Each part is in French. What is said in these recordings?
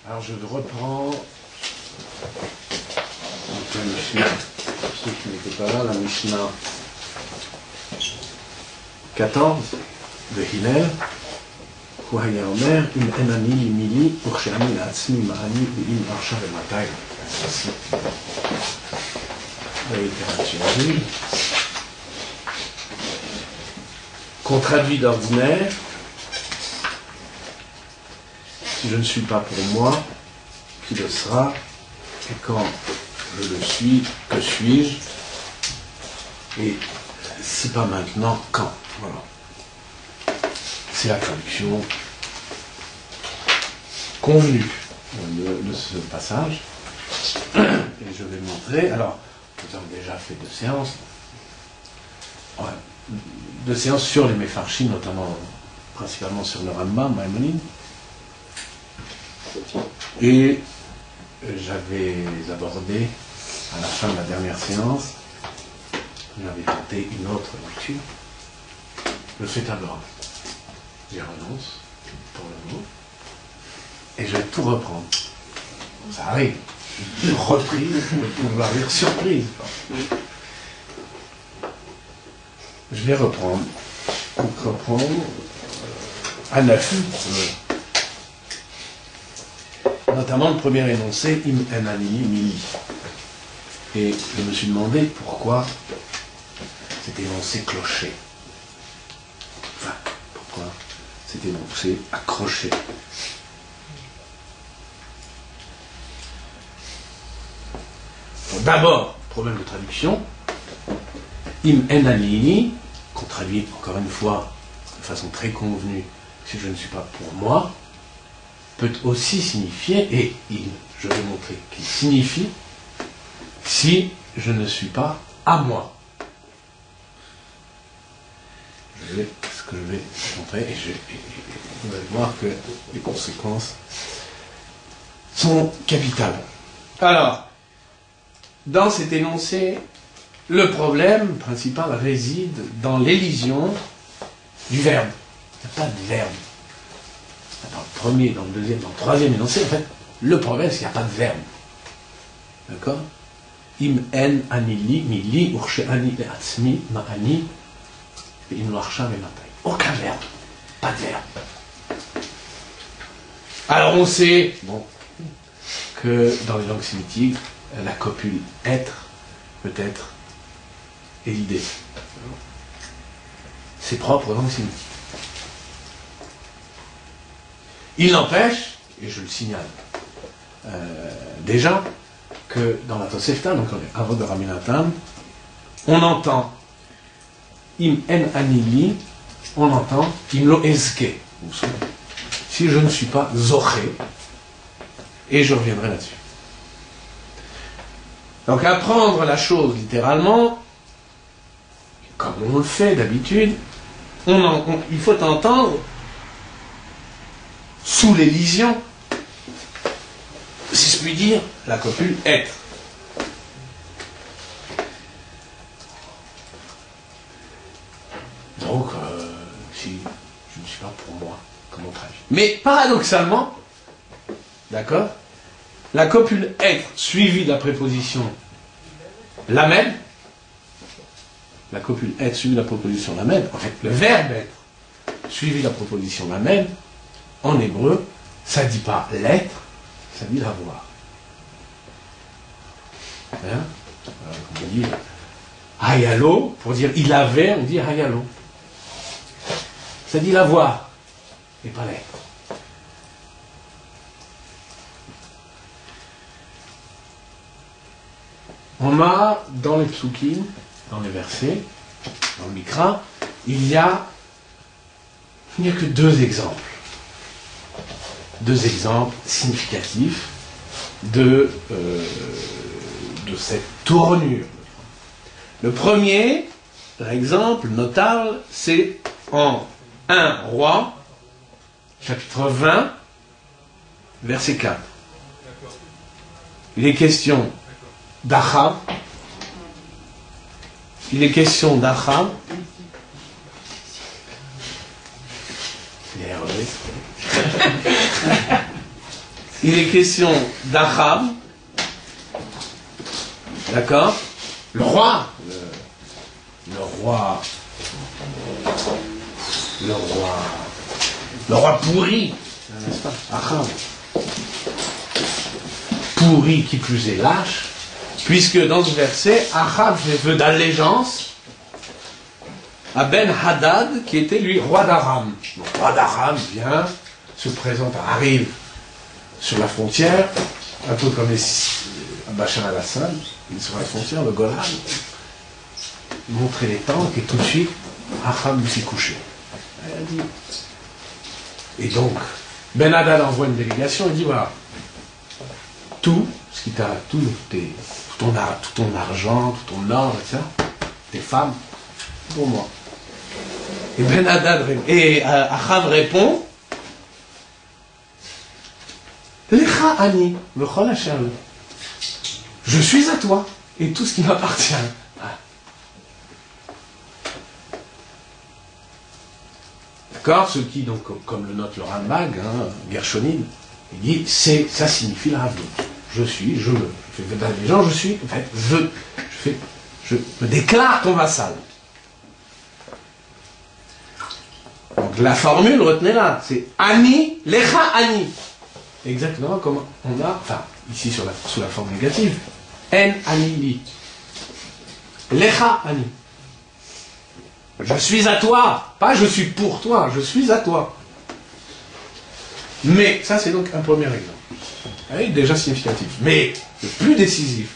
Alors je reprends la Mishnah, pour ceux qui n'étaient pas là, la Mishnah 14 de Hillel. הוא היה אומר, אם אין אני מילי, וכשאני לעצמי מעני, ואם עכשיו ומתי. Qu'on traduit d'ordinaire, si je ne suis pas pour moi, qui le sera, et quand je le suis, que suis-je, et si pas maintenant, quand. Voilà. C'est la traduction convenue de ce passage. Et je vais montrer. Alors, nous avons déjà fait 2 séances. Ouais, 2 séances sur les Mefarshim, notamment, principalement sur le Rambam, Maïmonide. Et j'avais abordé, à la fin de la dernière séance, j'avais tenté une autre lecture, le fait Abraham. J'y renonce pour le mot et je vais tout reprendre. Ça arrive. Une reprise, pour vouloir dire surprise. Je vais reprendre. À 9. Notamment le premier énoncé, Im enani mili. Et je me suis demandé pourquoi cet énoncé cloché. Enfin, pourquoi cet énoncé accroché. D'abord, problème de traduction. Im enani, qu'on traduit encore une fois de façon très convenue, si je ne suis pas pour moi, peut aussi signifier, et je vais montrer qu'il signifie, si je ne suis pas à moi. Ce que je vais montrer, et vous allez voir que les conséquences sont capitales. Alors, dans cet énoncé, le problème principal réside dans l'élision du verbe. Il n'y a pas de verbe. Dans le premier, dans le deuxième, dans le troisième énoncé, en fait, le problème, c'est qu'il n'y a pas de verbe. D'accord? Im en anili mili urche ani leatzmi ma'ani im loarsha vematay. Aucun verbe. Pas de verbe. Alors on sait, bon, que dans les langues sémitiques, la copule être peut être élidée. C'est propre aux langues sémitiques. Il n'empêche, et je le signale déjà, que dans la Tosefta, donc avant de Raminatam, on entend im en anili, on entend im lo ezke. Si je ne suis pas zoché, et je reviendrai là-dessus. Donc apprendre la chose littéralement, comme on le fait d'habitude, il faut entendre sous l'élision, si je puis dire, la copule être. Donc, si je ne suis pas pour moi, comme on traduit. Mais paradoxalement, d'accord, la copule être suivie de la préposition lamed, la copule être suivie de la préposition lamed, en fait, le verbe être suivi de la préposition lamed, en hébreu, ça ne dit pas l'être, ça dit l'avoir. Hein? On dit hayalo, pour dire il avait, on dit hayalo. Ça dit l'avoir, et pas l'être. On a, dans les psukim, dans les versets, dans le Mikra, il n'y a que 2 exemples. 2 exemples significatifs de cette tournure. Le premier, par exemple, notable, c'est en 1 Roi, chapitre 20, verset 4. Il est question d'Achab. Il est question d'Achab. Il est Hervé. il est question d'Achab, d'accord? Le roi, le roi pourri, n'est-ce pas? Achab. Pourri qui plus est lâche, puisque dans ce verset, Achab fait vœu d'allégeance à Ben Hadad, qui était lui roi d'Aram. Donc, roi d'Aram vient, se présente, arrive sur la frontière, un peu comme Bachar al-Assad, il est sur la frontière, le Golan, montrer les tanks, et tout de suite, Achab s'est couché. Elle a dit. Et donc, Ben Hadad envoie une délégation, il dit voilà, tout ce qui t'a, tout ton argent, tout ton or, etc., tes femmes, pour moi. Et Ben Hadad Achab répond Lecha ani, v'chol Hashem. Je suis à toi et tout ce qui m'appartient. D'accord? Ce qui, donc, comme le note le Rambam, Gershonide, il dit ça signifie la Havdut. Je suis, je fais les gens, je suis, en fait, je me déclare ton vassal. Donc la formule, retenez-la, c'est Ani, Lecha Ani. Exactement comme on a, enfin, ici sous la forme négative, En Ani Li. Lecha Ani. Je suis à toi, pas je suis pour toi, je suis à toi. Mais, ça c'est donc un premier exemple. Oui, déjà significatif. Mais le plus décisif,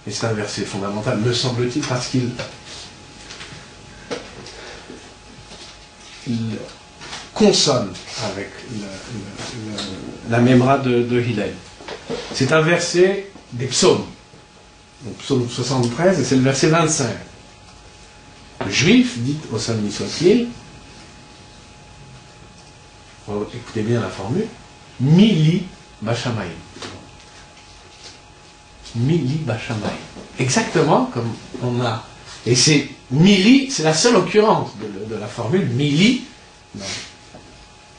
et c'est un verset fondamental, me semble-t-il, parce qu'il consonne avec la mémora de Hillel. C'est un verset des psaumes. Donc, psaume 73, et c'est le verset 25. Le juif dit au samedi soit-il, écoutez bien la formule, Mili Bashamayim. Mili Bashamayim. Exactement comme on a. Et c'est Mili, c'est la seule occurrence de la formule Mili. Non.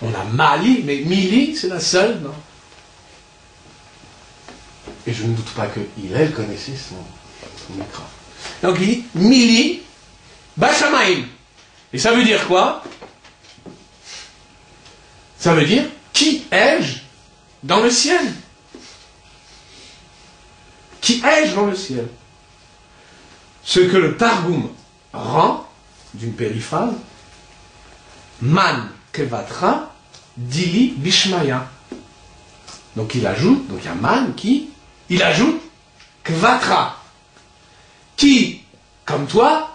On a Mali, mais Mili, c'est la seule. Non. Et je ne doute pas que Hillel connaissait son micro. Donc il dit Mili Bashamayim. Et ça veut dire quoi? Ça veut dire qui ai-je dans le ciel? Qui ai-je dans le ciel? Ce que le Targum rend d'une périphrase, Man Kevatra Dili Bishmaya. Donc il ajoute, donc il y a Man qui, il ajoute Kvatra. Qui, comme toi,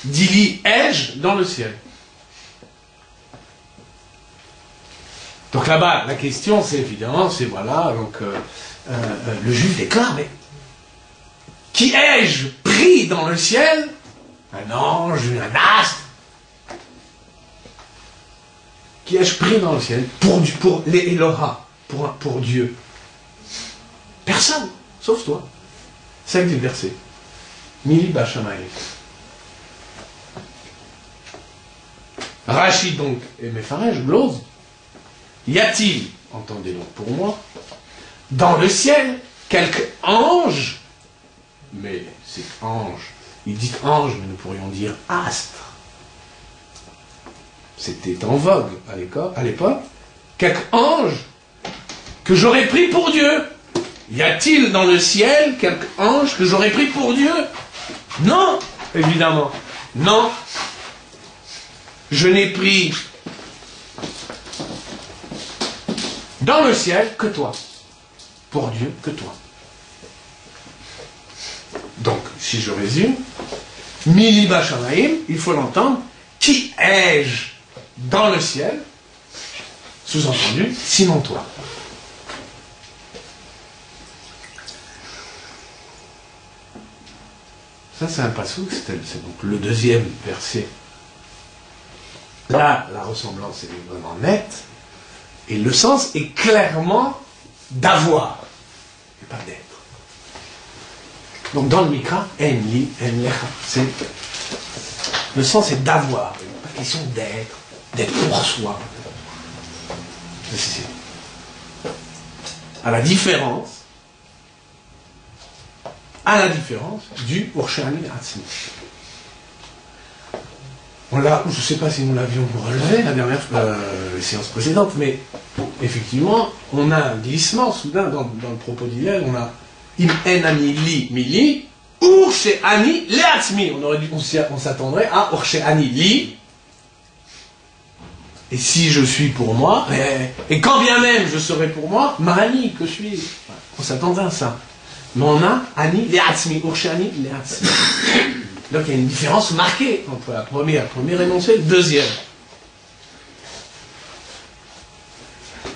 Dili ai-je dans le ciel? Donc là-bas, la question, c'est évidemment, c'est voilà, donc le juif déclare, mais qui ai-je pris dans le ciel? Un ange, un astre? Qui ai-je pris dans le ciel pour les Elohim, pour Dieu? Personne, sauf toi. C'est avec des versets. Mili Bashamayim. Rachid donc, et Mefarej, glose. Y a-t-il, entendez donc pour moi, dans le ciel, quelque ange, mais c'est ange, il dit ange, mais nous pourrions dire astre. C'était en vogue à l'époque, quelque ange que j'aurais pris pour Dieu. Y a-t-il dans le ciel quelque ange que j'aurais pris pour Dieu? Non, évidemment. Non. Je n'ai pris dans le ciel que toi. Pour Dieu que toi. Donc, si je résume, Mili Bashamayim, il faut l'entendre, qui ai-je dans le ciel? Sous-entendu, sinon toi. Ça, c'est un passage, c'est donc le deuxième verset. Là, la ressemblance est vraiment nette, et le sens est clairement d'avoir, et pas d'être. Donc dans le Mikra, en li, en lecha, le sens est d'avoir, pas question d'être pour soi. à la différence du Urshani Atzmi. Je ne sais pas si nous l'avions relevé la dernière séance précédente, mais effectivement, on a un glissement soudain dans le propos d'hier. On a im en ani li mili, Urshani leatzmi. On s'attendrait à Urshani li. Et si je suis pour moi, et quand bien même je serai pour moi, Mahani, que suis-je? On s'attendrait à ça. Mais on a ani leatzmi, Urshani leatzmi. Donc il y a une différence marquée entre la première énoncé et le deuxième.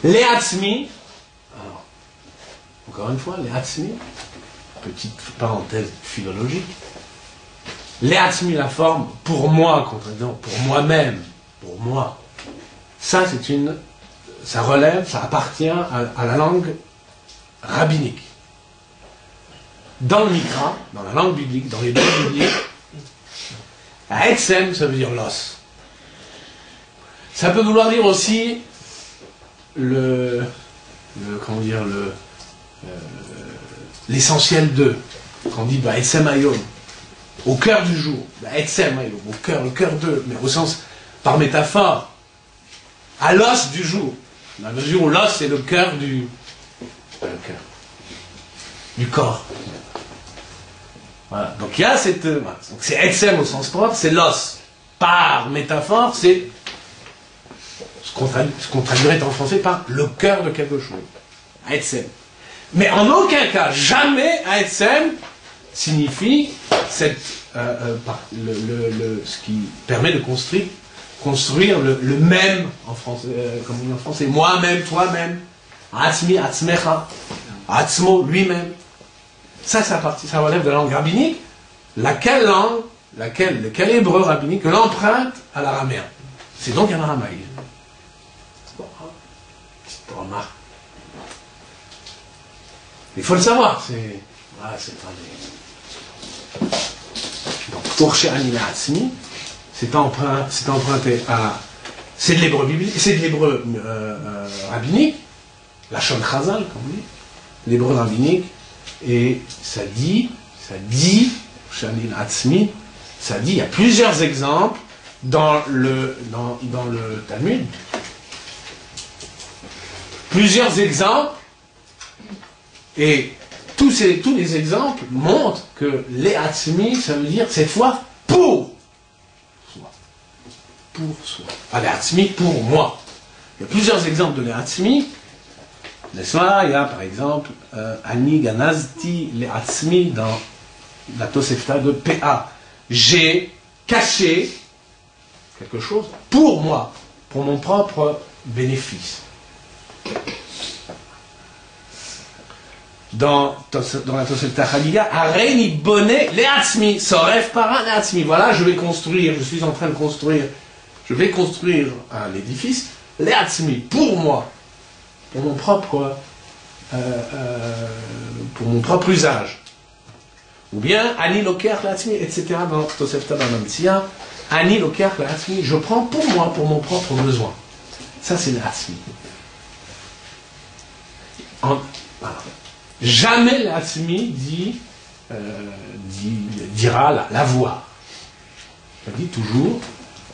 Leatzmi, alors, encore une fois, leatzmi, petite parenthèse philologique. Leatzmi, la forme pour moi, contrairement, pour moi-même, pour moi. Ça relève, ça appartient à la langue rabbinique. Dans le Mikra, dans la langue biblique, dans les langues bibliques, Etzem, ça veut dire l'os. Ça peut vouloir dire aussi l'essentiel de. Quand on dit Etzem Ayom, au cœur du jour, Etzem Ayom, le cœur de, mais au sens, par métaphore, à l'os du jour. Dans la mesure où l'os c'est le cœur du corps. Voilà. Donc il y a cette... Voilà. Donc c'est Etzem au sens propre, c'est l'os. Par métaphore, c'est ce qu'on traduirait en français par le cœur de quelque chose. Etzem. Mais en aucun cas, jamais Etzem signifie ce qui permet de construire le même en français, comme on dit en français, moi-même, toi-même. Atzmi, atzmecha. Atzmo, lui-même. Ça relève de la langue rabbinique, laquelle hébreu rabbinique l'emprunte à l'araméen. C'est donc un aramaïque. Petite remarque. Il faut le savoir. Donc, Urshani leatzmi, c'est emprunté à... C'est de l'hébreu biblique, c'est de l'hébreu rabbinique, la Shon Chazal, comme on dit, l'hébreu rabbinique. Et ça dit, Urshani leatzmi, ça dit, il y a plusieurs exemples dans le Talmud. Plusieurs exemples, et tous les exemples montrent que leatzmi, ça veut dire cette fois pour soi. Pour soi. Pas leatzmi, pour moi. Il y a plusieurs exemples de leatzmi. N'est-ce pas? Il y a par exemple Ani ganazti leatzmi dans la Tosefta de PA. J'ai caché quelque chose pour moi, pour mon propre bénéfice. Dans la Tosefta Chaliga, Areni bonnet leatzmi, soref para leatzmi. Voilà, je suis en train de construire, je vais construire un édifice, leatzmi, pour moi. Pour mon propre usage. Ou bien, Ani loker leatzmi, etc. dans Tosefta Bamamtsia, Ani loker leatzmi, je prends pour moi, pour mon propre besoin. Ça, c'est leatzmi. Jamais leatzmi dira l'avoir. Ça dit toujours,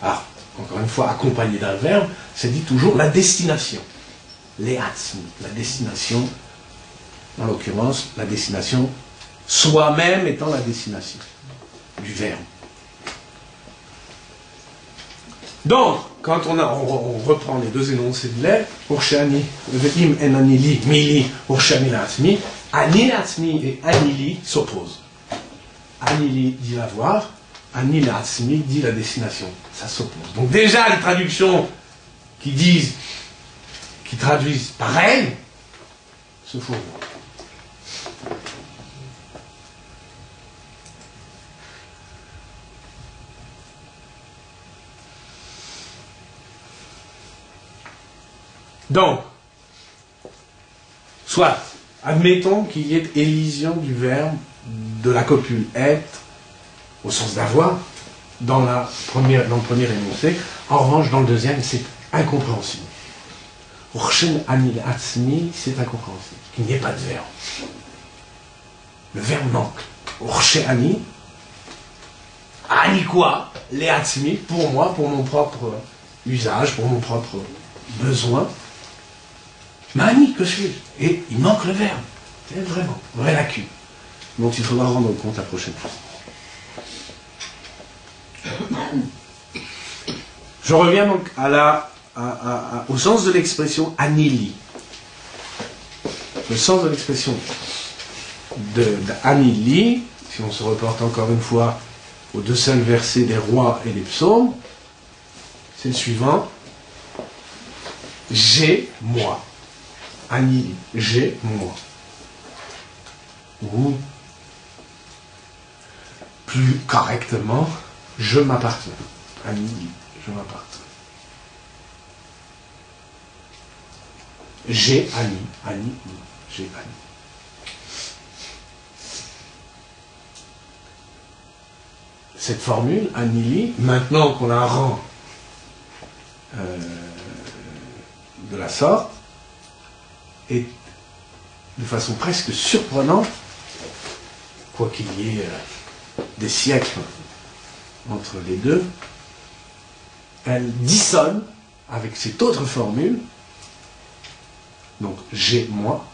encore une fois, accompagné d'un verbe, ça dit toujours la destination. Leatzmi, la destination, en l'occurrence, la destination, soi-même étant la destination du verbe. Donc, quand on reprend les deux énoncés de l'air, Urshani, im en anili, mili, Urshani leatzmi, ani leatzmi et anili s'opposent. Anili dit l'avoir, ani leatzmi dit la destination. Ça s'oppose. Donc déjà, les traductions qui traduisent pareil, se font. Donc, soit, admettons qu'il y ait élision du verbe de la copule être, au sens d'avoir, dans le premier énoncé. En revanche, dans le deuxième, c'est incompréhensible. Urshen Anil Atzmi, c'est incompréhensible. Il n'y ait pas de verbe. Le verbe manque. Urshen Ani. Ani quoi? Les Atzmi, pour moi, pour mon propre usage, pour mon propre besoin. Mani, que suis-je? Et il manque le verbe. C'est vraiment, vraie lacune. dont il faudra rendre compte la prochaine fois. Je reviens donc au sens de l'expression anili. Le sens de l'expression d'anili, si on se reporte encore une fois aux deux seuls versets des rois et des psaumes, c'est le suivant. J'ai moi. Anili. J'ai moi. Ou plus correctement, je m'appartiens. Anili. Je m'appartiens. J'ai Ani. Ani. J'ai Ani. Cette formule, Anili, maintenant qu'on la rend de la sorte, est de façon presque surprenante, quoi qu'il y ait des siècles entre les deux, elle dissonne avec cette autre formule, donc j'ai moi,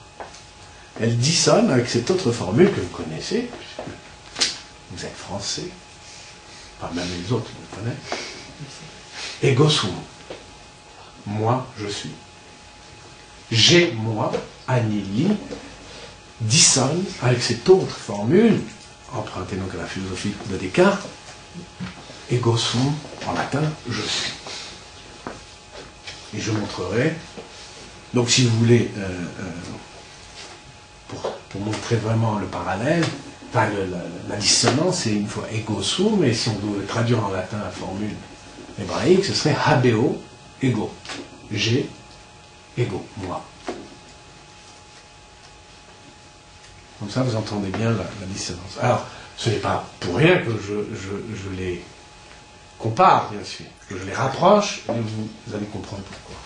elle dissonne avec cette autre formule que vous connaissez, puisque vous êtes français, pas même les autres vous connaissent, ego sum, moi je suis. J'ai moi, anili, dissonne avec cette autre formule, empruntée donc à la philosophie de Descartes, ego sum, en latin, je suis. Et je montrerai, donc si vous voulez, pour montrer vraiment le parallèle, enfin la dissonance, c'est une fois ego sum, et si on devait traduire en latin la formule hébraïque, ce serait habeo, ego. J'ai, ego, moi. Comme ça, vous entendez bien la dissonance. Alors, ce n'est pas pour rien que je les compare, bien sûr, que je les rapproche, et vous allez comprendre pourquoi.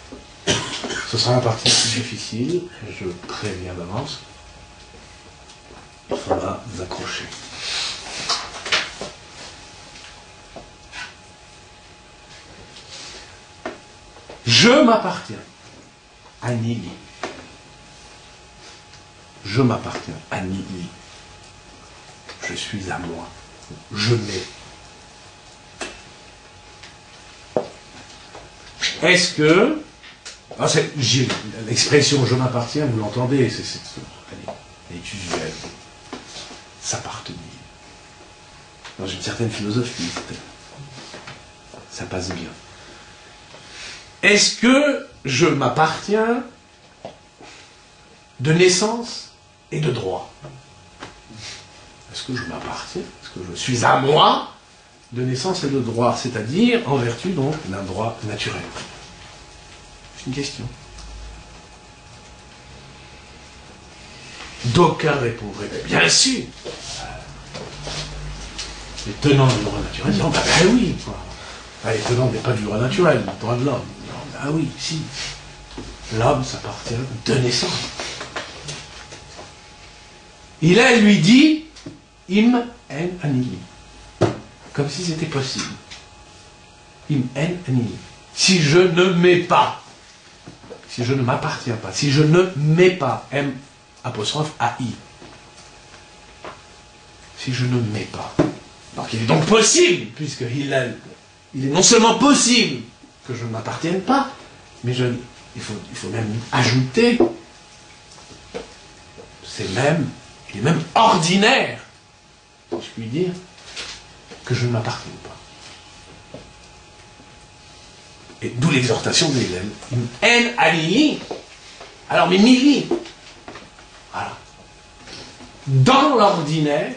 Ce sera la partie plus difficile, je préviens d'avance. Il faudra vous accrocher. Je m'appartiens. Anili. Je m'appartiens. Anili. Je suis à moi. Je m'ai. Est-ce que... l'expression je m'appartiens, vous l'entendez, elle est usuelle. S'appartenir. Dans une certaine philosophie, ça passe bien. Est-ce que je m'appartiens de naissance et de droit? Est-ce que je m'appartiens? Est-ce que je suis à moi de naissance et de droit, c'est-à-dire en vertu donc d'un droit naturel? C'est une question. D'aucuns répondraient, bien sûr. Les tenants du droit naturel diront, ben oui, quoi. Les tenants n'est pas du droit naturel, du droit de l'homme. Ah oui, si. L'homme s'appartient de naissance. Il lui dit, im en anili. Comme si c'était possible. Im en anili. Si je ne m'ai pas, si je ne m'appartiens pas, si je ne m'ai pas, M apostrophe AI. Si je ne m'ai pas. Donc il est donc possible, puisqu'il est non seulement possible que je ne m'appartienne pas, mais il faut même ajouter, il est même ordinaire, si je puis dire, que je ne m'appartienne pas. Et d'où l'exhortation de Hillel. En alili, alors mais mili, voilà. Dans l'ordinaire,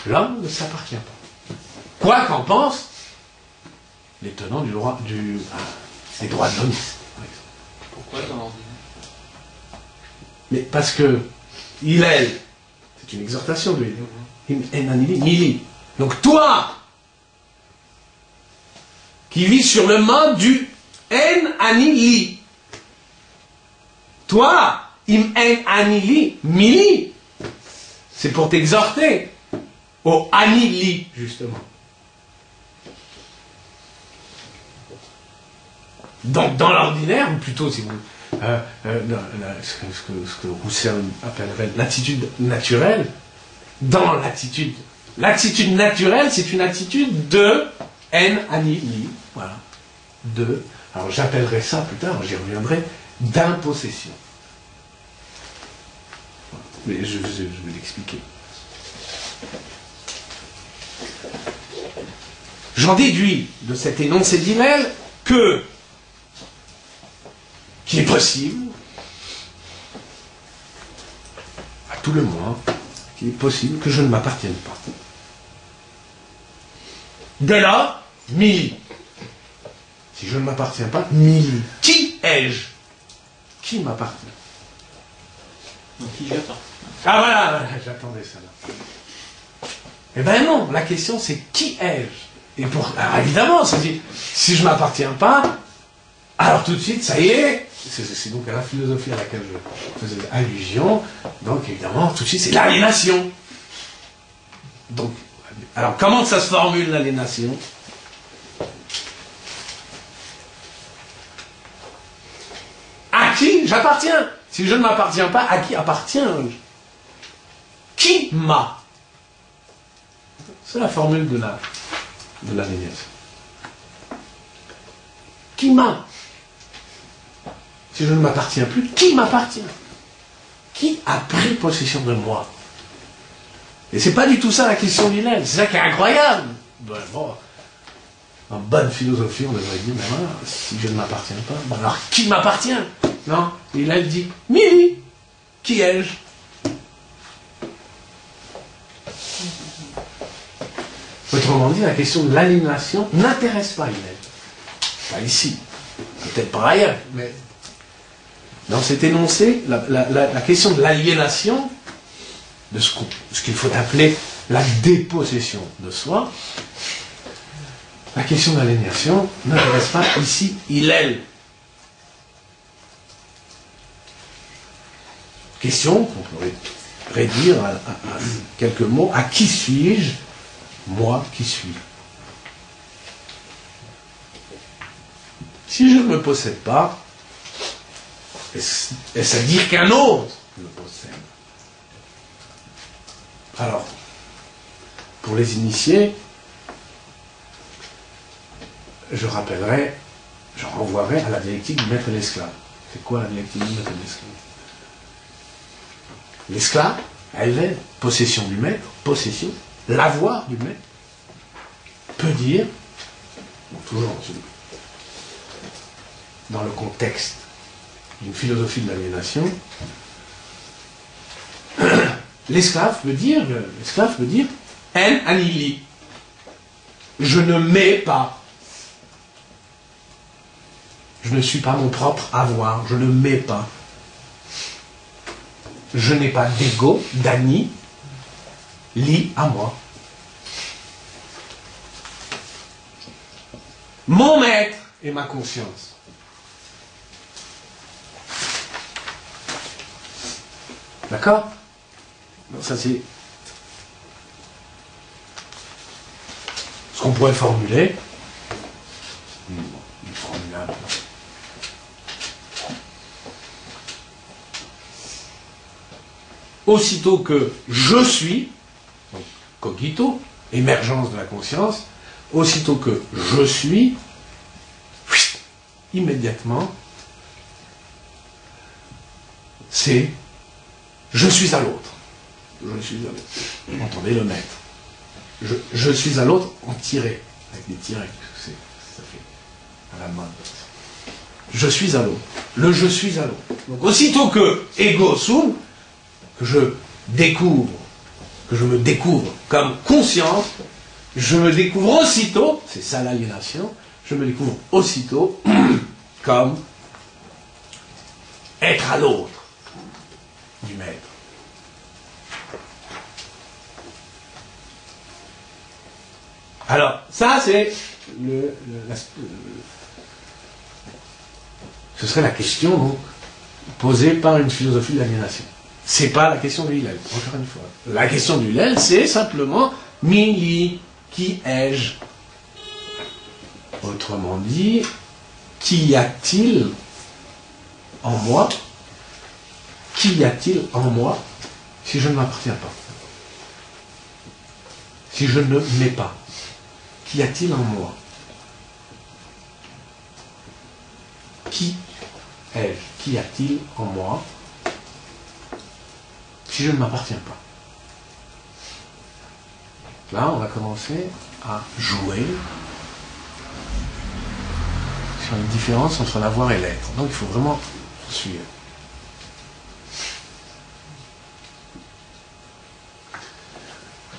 l'homme ne s'appartient pas. Quoi qu'en pensent les tenants des droits de l'homme, par exemple. Pourquoi dans l'ordinaire? Mais parce que Hillel, c'est une exhortation de Hillel. Donc toi, qui vis sur le mode du En ani li. Toi, im en ani li, mili. C'est pour t'exhorter au ani li, justement. Donc, dans l'ordinaire, ou plutôt, si vous... ce que Husserl appellerait l'attitude naturelle, dans l'attitude naturelle, c'est une attitude de en ani li, voilà, de, alors j'appellerai ça plus tard, j'y reviendrai, d'impossession. Voilà. Mais je vais l'expliquer. J'en déduis de cet énoncé d'Hillel qu'il est possible, à tout le moins, qu'il est possible que je ne m'appartienne pas. Dès là, mili. Si je ne m'appartiens pas, mili. Qui ai-je? Qui m'appartient? Donc qui j'attends? Ah voilà, j'attendais ça là. Eh ben non, la question c'est qui ai-je? Et alors évidemment, c'est-à-dire, si je ne m'appartiens pas, alors tout de suite, ça y est, c'est donc à la philosophie à laquelle je faisais allusion, donc évidemment, tout de suite, c'est l'aliénation. Donc, alors comment ça se formule l'aliénation? À qui j'appartiens? Si je ne m'appartiens pas, à qui appartiens-je? Qui m'a? C'est la formule de l'aliénation. Qui m'a? Si je ne m'appartiens plus, qui m'appartient? Qui a pris possession de moi? Et c'est pas du tout ça la question d'Hillel, c'est ça qui est incroyable. Bon, en bonne philosophie, on devrait dire, mais voilà, si je ne m'appartiens pas, alors qui m'appartient? Non, Hillel dit, mili, qui ai-je? Autrement dit, la question de l'aliénation n'intéresse pas Hillel. Pas ici, peut-être par ailleurs, mais dans cet énoncé, la question de l'aliénation, de ce qu'il faut appeler la dépossession de soi, la question de l'aliénation n'intéresse pas ici Hillel. Question qu'on pourrait réduire à quelques mots. À qui suis-je? Moi qui suis. Si je ne me possède pas, est-ce à dire qu'un autre me possède? Alors, pour les initiés, je renvoierai à la dialectique du maître et l'esclave. C'est quoi la dialectique du maître et l'esclave? L'esclave, elle, possession du maître, possession, l'avoir du maître, peut dire, toujours dans le contexte d'une philosophie de l'aliénation, l'esclave peut dire, en anili, je ne m'ai pas. Je ne suis pas mon propre avoir, je ne m'ai pas. Je n'ai pas d'ego, d'ani, li à moi. Mon maître est ma conscience. D'accord? Ça c'est ce qu'on pourrait formuler. Formulable. Aussitôt que je suis, donc cogito, émergence de la conscience, aussitôt que je suis, immédiatement, c'est je suis à l'autre. Je suis à l'autre. Entendez le maître. Je suis à l'autre en tiré, avec des tirets, ça fait à la mode. Je suis à l'autre. Le je suis à l'autre. Donc aussitôt que ego sum, que je me découvre comme conscience, je me découvre aussitôt, c'est ça l'aliénation, je me découvre aussitôt comme être à l'autre du maître. Alors, ça c'est Ce serait la question donc, posée par une philosophie de l'aliénation. C'est pas la question de Hillel, encore une fois. La question de Hillel, c'est simplement Mili, qui ai-je? Autrement dit, qu'y a-t-il en moi? Qu'y a-t-il en moi si je ne m'appartiens pas? Si je ne m'ai pas? Qu'y a-t-il en moi? Qui ai-je? Qu'y a-t-il en moi si je ne m'appartiens pas? Là, on va commencer à jouer sur une différence entre l'avoir et l'être. Donc, il faut vraiment suivre.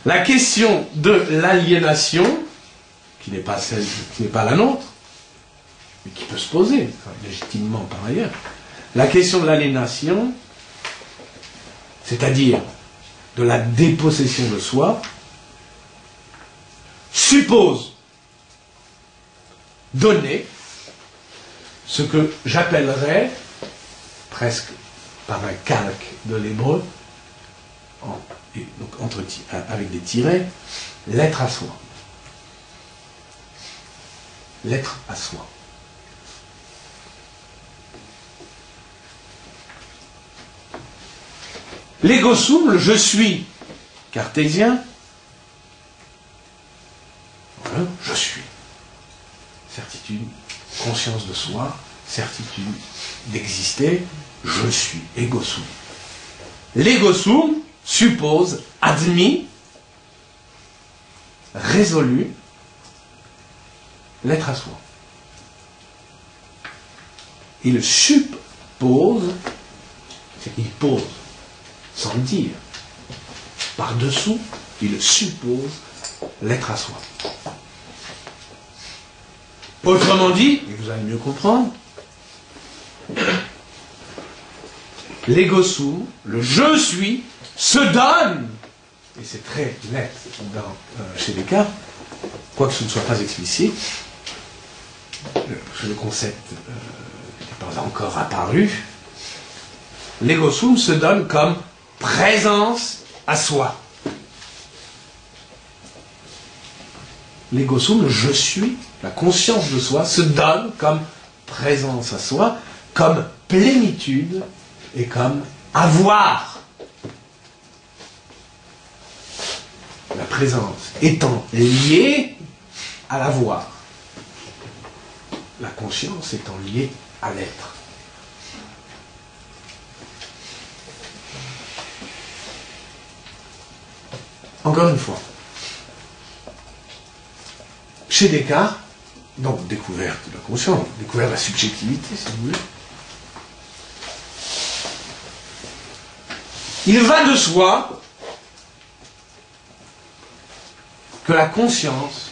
La question de l'aliénation, qui n'est pas celle, qui n'est pas la nôtre, mais qui peut se poser, légitimement par ailleurs. La question de l'aliénation, c'est-à-dire de la dépossession de soi, suppose donner ce que j'appellerais, presque par un calque de l'hébreu, donc avec des tirets, l'être à soi. L'être à soi. L'ego sum, le je suis cartésien, voilà, je suis. Certitude, conscience de soi, certitude d'exister, je suis, ego sum. L'ego sum suppose, admis, résolu, l'être à soi. Il suppose, c'est qu'il pose, sans le dire, par-dessous, il suppose l'être à soi. Autrement dit, et vous allez mieux comprendre, l'ego sum, le je suis, se donne, et c'est très net chez Descartes, quoique ce ne soit pas explicite, le concept n'est pas encore apparu, l'ego sum se donne comme présence à soi. L'ego sum, le je suis, la conscience de soi, se donne comme présence à soi, comme plénitude et comme avoir. La présence étant liée à l'avoir. La conscience étant liée à l'être. Encore une fois, chez Descartes, donc découverte de la conscience, découverte de la subjectivité, si vous voulez, il va de soi que la conscience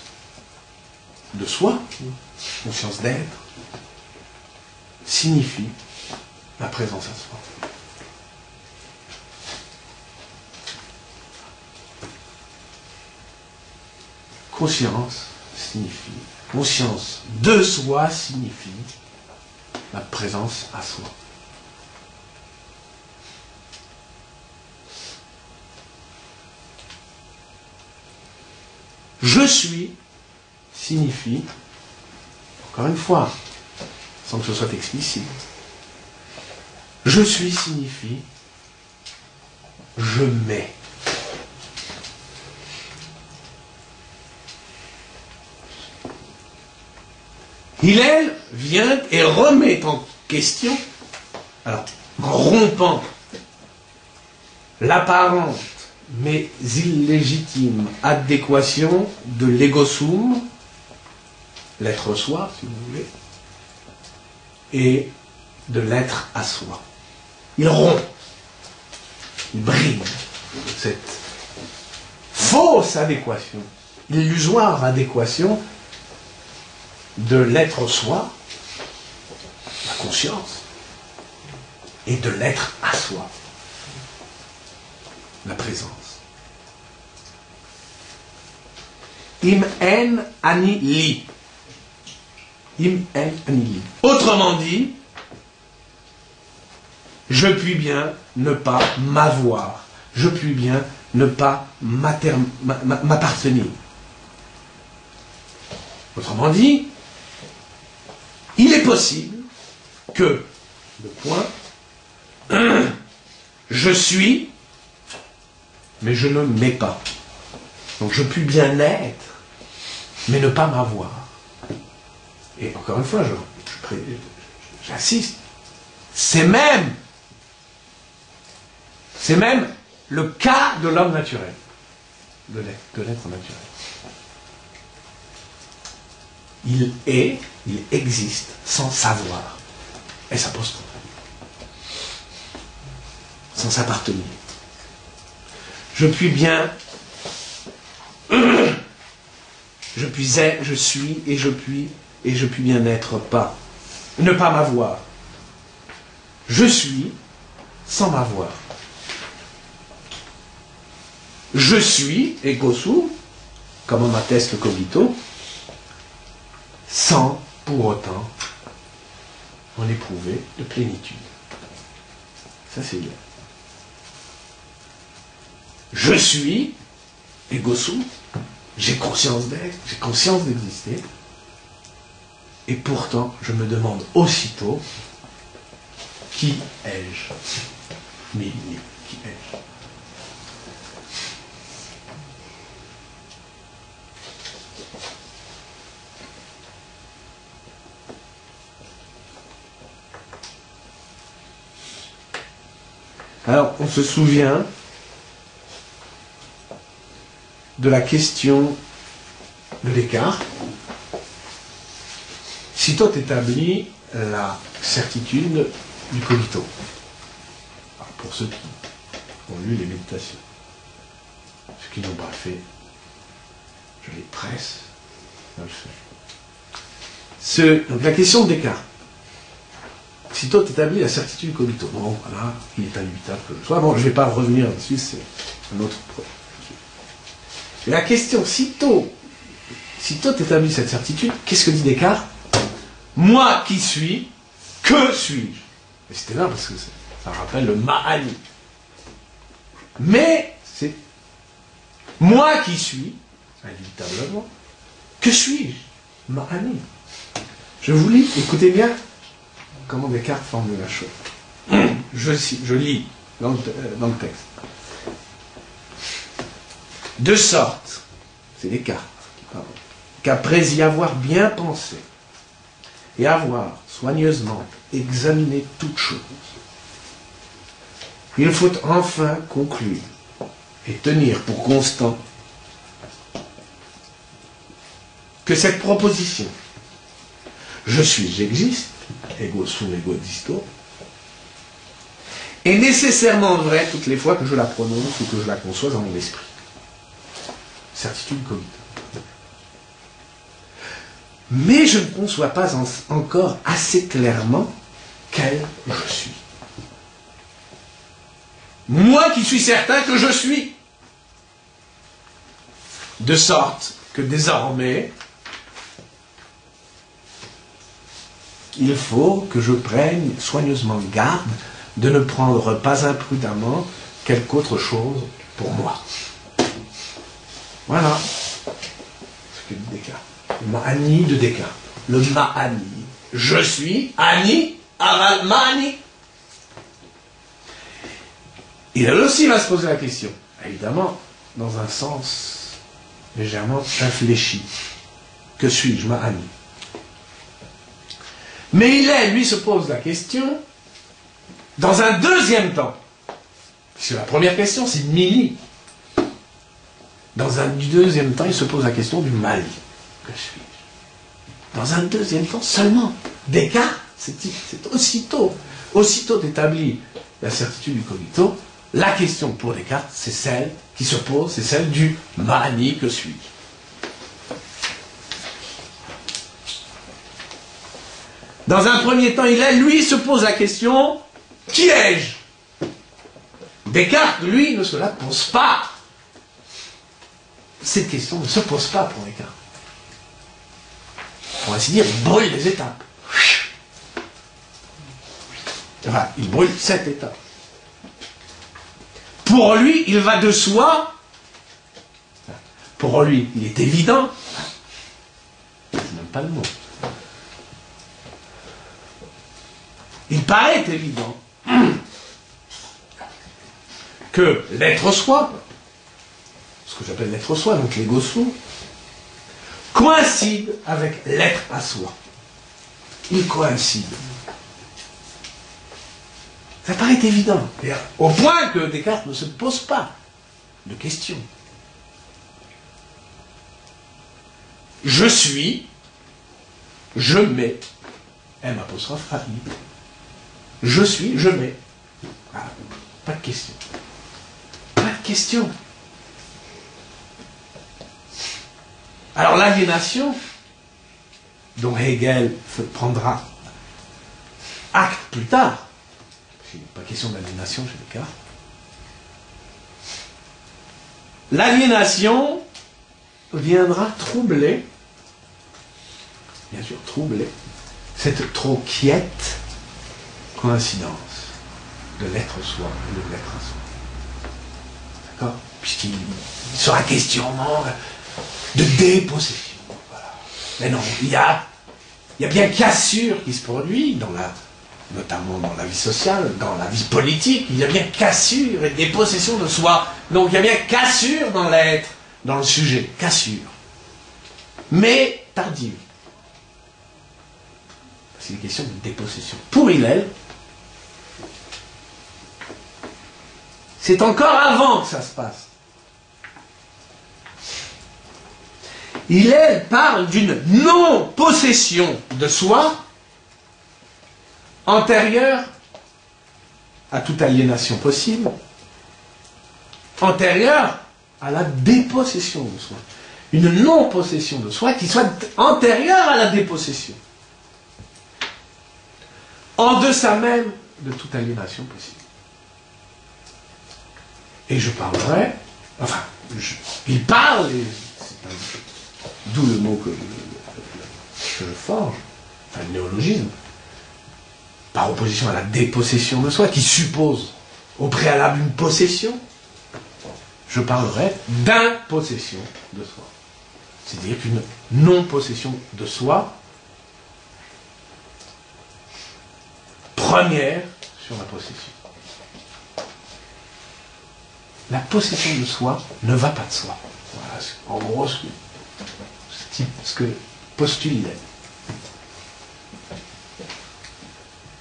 de soi, conscience d'être, signifie la présence à soi. Conscience signifie, conscience de soi signifie la présence à soi. Je suis signifie, encore une fois, sans que ce soit explicite, je suis signifie je mets. Hillel vient et remet en question, alors, en rompant l'apparente mais illégitime adéquation de l'ego sum, l'être soi, si vous voulez, et de l'être à soi. Il rompt, il bride cette fausse adéquation, illusoire adéquation de l'être soi, la conscience, et de l'être à soi, la présence. Im en ani li. Im en ani li. Autrement dit, Je puis bien ne pas m'avoir. Je puis bien ne pas m'appartenir. Autrement dit, il est possible que le point je suis, mais je ne m'ai pas. Donc je puis bien être, mais ne pas m'avoir. Et encore une fois, j'insiste, c'est même le cas de l'homme naturel, de l'être naturel. Il est, il existe sans savoir. Et ça pose problème. Sans s'appartenir. Je puis bien, je puis être, je suis, et je puis bien n'être pas. Ne pas m'avoir. Je suis sans m'avoir. Je suis, ego sum, comme on atteste le cogito, sans pour autant en éprouver de plénitude. Ça c'est bien. Je suis, ego sum, j'ai conscience d'être, j'ai conscience d'exister, et pourtant je me demande aussitôt, qui ai-je? Mais qui ai-je? Alors, on se souvient de la question de Descartes. Sitôt établit la certitude du cogito. Alors, pour ceux qui ont lu les méditations, ceux qui n'ont pas fait, je les presse à le faire. Donc, la question de Descartes. Sitôt établit la certitude du cogito. Bon, voilà, il est inévitable que je sois. Bon, je ne vais pas revenir dessus, c'est un autre problème. Et la question, sitôt établit cette certitude, qu'est-ce que dit Descartes? Moi qui suis, que suis-je? Et c'était là parce que ça rappelle le Mahani. Mais c'est moi qui suis, inévitablement, que suis-je? Mahani. Je vous lis, écoutez bien comment Descartes formule la chose. Je lis dans le texte. De sorte, c'est Descartes qui parle, qu'après y avoir bien pensé et avoir soigneusement examiné toute chose, il faut enfin conclure et tenir pour constant que cette proposition « je suis, j'existe » ego sum, ego existo, est nécessairement vraie toutes les fois que je la prononce ou que je la conçois dans mon esprit. Certitude cogito. Mais je ne conçois pas encore assez clairement quel je suis. Moi qui suis certain que je suis. De sorte que désormais, il faut que je prenne soigneusement garde de ne prendre pas imprudemment quelque autre chose pour moi. Voilà ce que dit Descartes. Le Mahani de Descartes. Le Mahani. Je suis Ani, aval Mahani. Il aussi va se poser la question, évidemment, dans un sens légèrement infléchi. Que suis-je, Mahani? Mais lui se pose la question dans un deuxième temps. Puisque la première question, c'est Mili. Dans un deuxième temps, il se pose la question du Mali. Que suis-je? Dans un deuxième temps seulement. Descartes, c'est aussitôt établi la certitude du cogito, la question pour Descartes, c'est celle qui se pose, c'est celle du Mahani, que suis-je? Dans un premier temps, lui se pose la question, qui ai-je? Descartes, lui, ne se la pose pas. Cette question ne se pose pas pour Descartes. Pour ainsi dire, il brûle les étapes. Enfin, il brûle 7 états. Pour lui, il va de soi. Pour lui, il est évident. Je n'aime pas le mot. Il paraît évident que l'être soi, ce que j'appelle l'être soi, donc l'ego soi, coïncide avec l'être à soi. Il coïncide. Ça paraît évident. Au point que Descartes ne se pose pas de questions. Je suis, je mets, M apostrophe A I. Je suis, je mets. Ah, pas de question. Pas de question. Alors l'aliénation, dont Hegel prendra acte plus tard, il n'est pas question d'aliénation chez Descartes, l'aliénation viendra troubler, bien sûr troubler, cette trop quiète coïncidence de l'être soi et de l'être à soi. D'accord? Puisqu'il sera question de dépossession. Voilà. Mais non, il y a bien cassure qui se produit, notamment dans la vie sociale, dans la vie politique, il y a bien cassure et dépossession de soi. Donc il y a bien cassure dans l'être, dans le sujet, cassure. Mais tardive. C'est une question de dépossession. Pour Hillel, c'est encore avant que ça se passe. Hillel parle d'une non-possession de soi antérieure à toute aliénation possible, antérieure à la dépossession de soi. Une non-possession de soi qui soit antérieure à la dépossession. En deçà même de toute aliénation possible. Et je parlerai, enfin, il parle, et d'où le mot que je forge, enfin le néologisme, par opposition à la dépossession de soi, qui suppose au préalable une possession, je parlerai d'impossession de soi. C'est-à-dire qu'une non-possession de soi première sur la possession. La possession de soi ne va pas de soi. Voilà, en gros, ce que postule Hillel.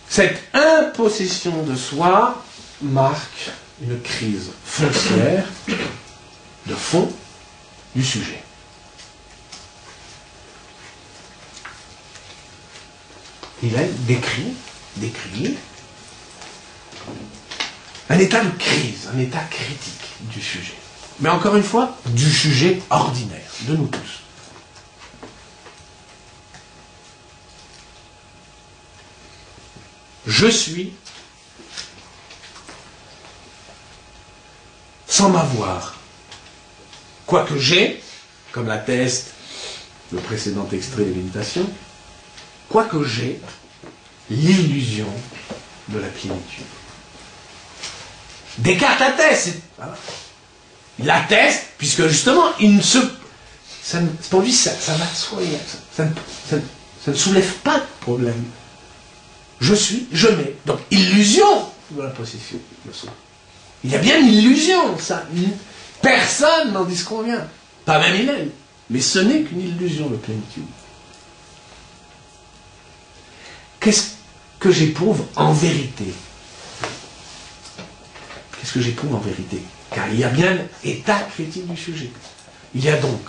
Cette impossession de soi marque une crise foncière de fond du sujet. Hillel décrit un état de crise, un état critique du sujet. Mais encore une fois, du sujet ordinaire, de nous tous. Je suis sans m'avoir. Quoique j'ai, comme l'atteste le précédent extrait de l'imitation, quoique j'ai l'illusion de la plénitude. Descartes atteste. Voilà. Il atteste, puisque justement, pour lui, ça va de soi. Ça ne soulève pas de problème. Je suis, je mets. Donc, illusion de la possession de soi. Il y a bien une illusion, ça. Personne n'en disconvient. Pas même Hillel. Mais ce n'est qu'une illusion de plénitude. Qu'est-ce que j'éprouve en vérité? Qu'est-ce que j'éprouve en vérité? Car il y a bien état critique du sujet. Il y a donc,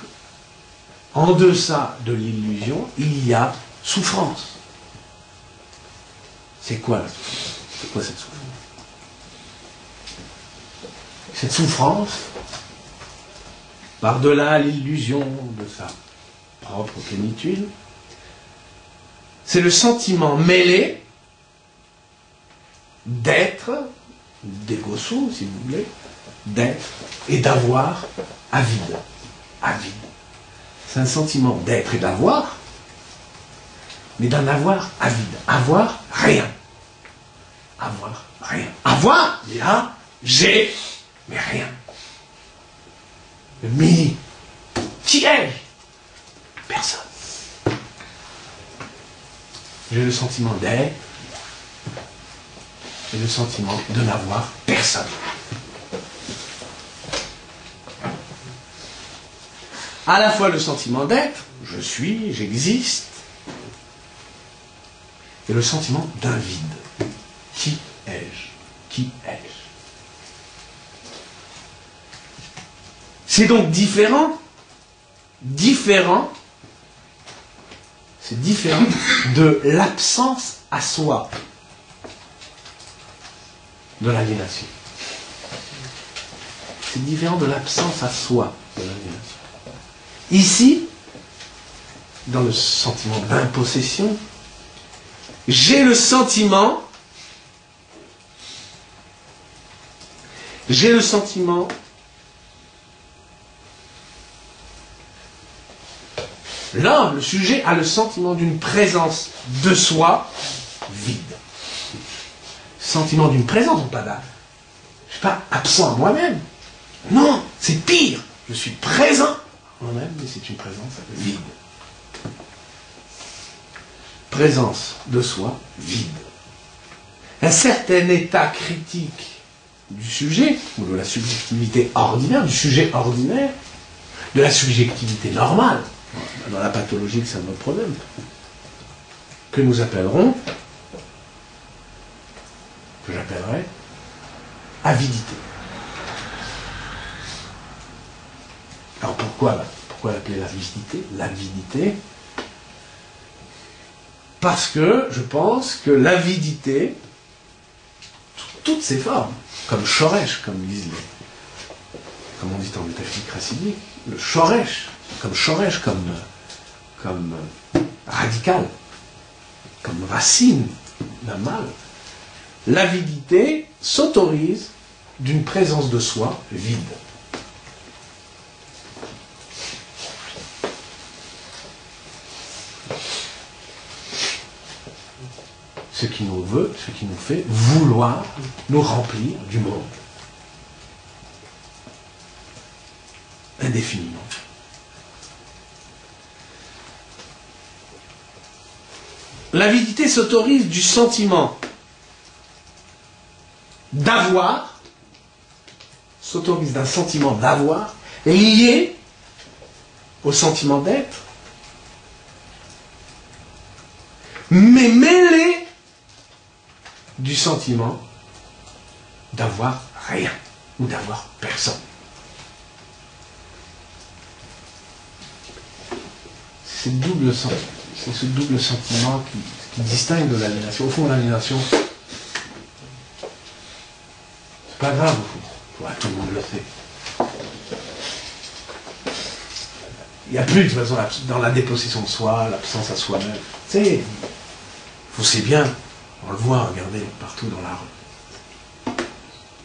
en deçà de l'illusion, il y a souffrance. C'est quoi la souffrance? C'est quoi cette souffrance? Cette souffrance, par-delà l'illusion de sa propre plénitude, c'est le sentiment mêlé d'être, d'ego sum, si vous voulez, d'être et d'avoir avide. Avide. C'est un sentiment d'être et d'avoir, mais d'un avoir avide. Avoir rien. avoir rien. Avoir, il y a, j'ai, mais rien. Mais, qui ai-je? Personne. J'ai le sentiment d'être et le sentiment de n'avoir personne. À la fois le sentiment d'être, je suis, j'existe, et le sentiment d'un vide. Qui ai-je? Qui ai-je? C'est donc différent, c'est différent de l'absence à soi de l'aliénation. C'est différent de l'absence à soi de l'aliénation. Ici, dans le sentiment d'impossession, j'ai le sentiment là, le sujet a le sentiment d'une présence de soi vide. Sentiment d'une présence, je ne suis pas absent à moi-même. Non, c'est pire. Je suis présent à moi-même, mais c'est une présence vide. Présence de soi vide. Un certain état critique du sujet, ou de la subjectivité ordinaire, du sujet ordinaire, de la subjectivité normale, dans la pathologie, c'est un autre problème, que nous appellerons, que j'appellerai avidité. Alors pourquoi l'appeler l'avidité? L'avidité, parce que je pense que l'avidité, toutes ses formes, comme shoresh, comme on dit en métaphysique chassidique, le shoresh, comme radical, comme racine d'un mal, l'avidité s'autorise d'une présence de soi vide. Ce qui nous fait vouloir nous remplir du monde. Indéfiniment. L'avidité s'autorise du sentiment d'avoir, s'autorise d'un sentiment d'avoir lié au sentiment d'être, mais mêlé du sentiment d'avoir rien ou d'avoir personne. C'est ce double sentiment qui distingue de l'aliénation. Au fond, l'aliénation, c'est pas grave, au fond. Ouais, tout le monde le sait. Il n'y a plus, de toute façon, dans la dépossession de soi, l'absence à soi-même. Tu sais, vous savez bien, on le voit, regardez, partout dans la rue.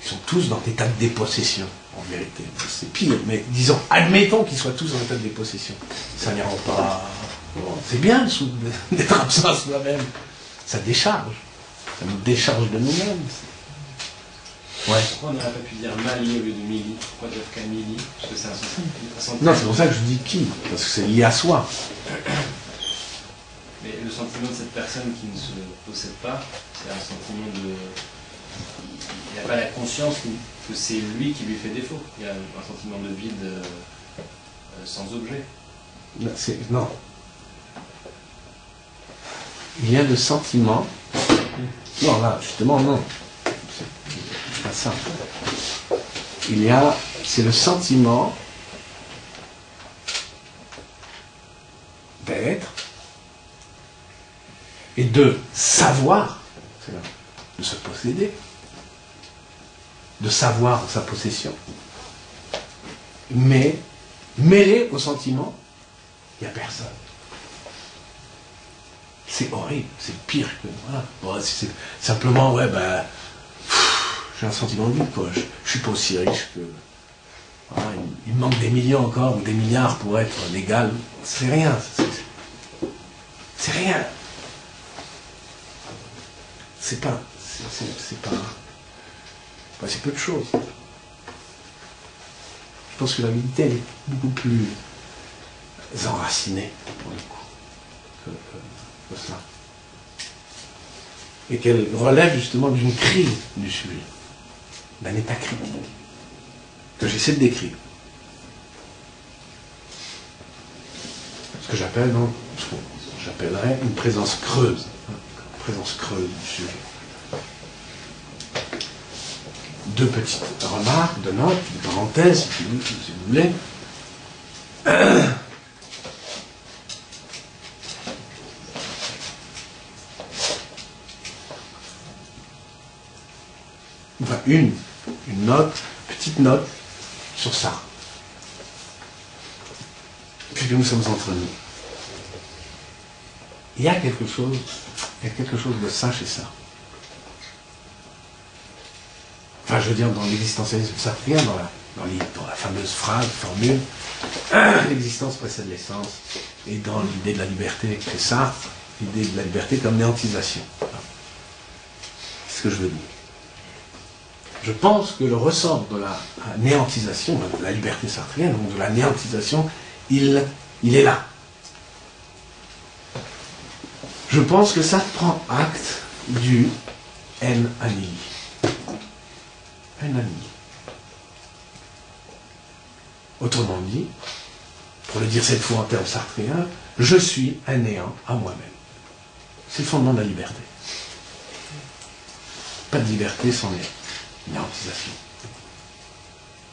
Ils sont tous dans l'état de dépossession, en vérité. C'est pire, mais disons, admettons qu'ils soient tous dans l'état de dépossession. Ça n'y rend pas... Bon, c'est bien d'être absent à soi-même. Ça décharge. Ça nous décharge de nous-mêmes. Ouais. Pourquoi on n'aurait pas pu dire Mali au lieu de Mili? Pourquoi dire Camili? Parce que c'est un sentiment. Non, c'est pour ça que je dis qui. Parce que c'est lié à soi. Mais le sentiment de cette personne qui ne se possède pas, c'est un sentiment de... Il n'a pas la conscience que c'est lui qui lui fait défaut. Il y a un sentiment de vide sans objet. Non. Il y a le sentiment... Non, là, justement, non. C'est pas ça. C'est le sentiment d'être et de savoir, de se posséder, de savoir sa possession, mais mêlé au sentiment, il n'y a personne. C'est horrible, c'est pire que... Voilà. Bon, c'est simplement, ouais, ben... j'ai un sentiment de vide, quoi. Je suis pas aussi riche que... Voilà, il me manque des millions encore, ou des milliards pour être légal. C'est rien. C'est rien. C'est pas... c'est peu de choses. Je pense que la vérité, elle est beaucoup plus enracinée, pour le coup, que cela. Et qu'elle relève justement d'une crise du sujet, d'un état critique, que j'essaie de décrire. Ce que j'appelle, donc, j'appellerais une présence creuse, une présence creuse du sujet. Deux petites remarques, de notes, de parenthèses, si vous voulez. Enfin, une note, petite note sur ça. Puisque nous sommes entre nous. Il y a quelque chose de ça chez ça. Enfin, je veux dire, dans l'existentialisme sartrien, dans la fameuse phrase, formule, l'existence précède l'essence, et dans l'idée de la liberté, c'est ça, l'idée de la liberté comme néantisation. C'est ce que je veux dire. Je pense que le ressort de la néantisation, de la liberté sartrienne, donc de la néantisation, il est là. Je pense que ça prend acte du en annihili. En annihili. Autrement dit, pour le dire cette fois en termes sartriens, je suis un néant à moi-même. C'est le fondement de la liberté. Pas de liberté sans néantisation.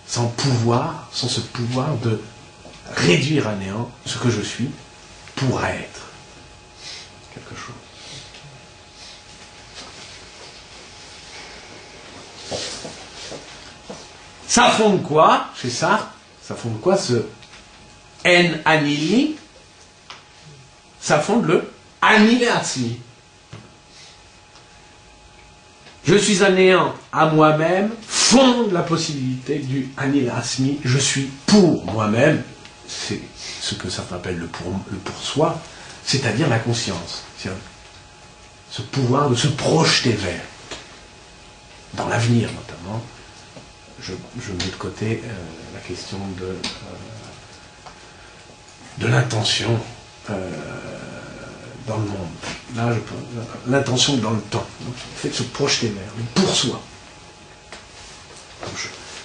Sans ce pouvoir de réduire à néant ce que je suis pour être quelque chose. Ça fonde quoi chez Sartre? Ça fonde quoi ce en annihili? Ça fonde le annihilatsmi. Je suis un néant à moi-même, fonde la possibilité du annihilatsmi. Je suis pour moi-même. C'est ce que Sartre appelle le pour soi, c'est-à-dire la conscience. Ce pouvoir de se projeter vers, dans l'avenir notamment. Je mets de côté la question de l'intention dans le monde. Là, l'intention dans le temps. Donc, le fait de se projeter vers, pour soi.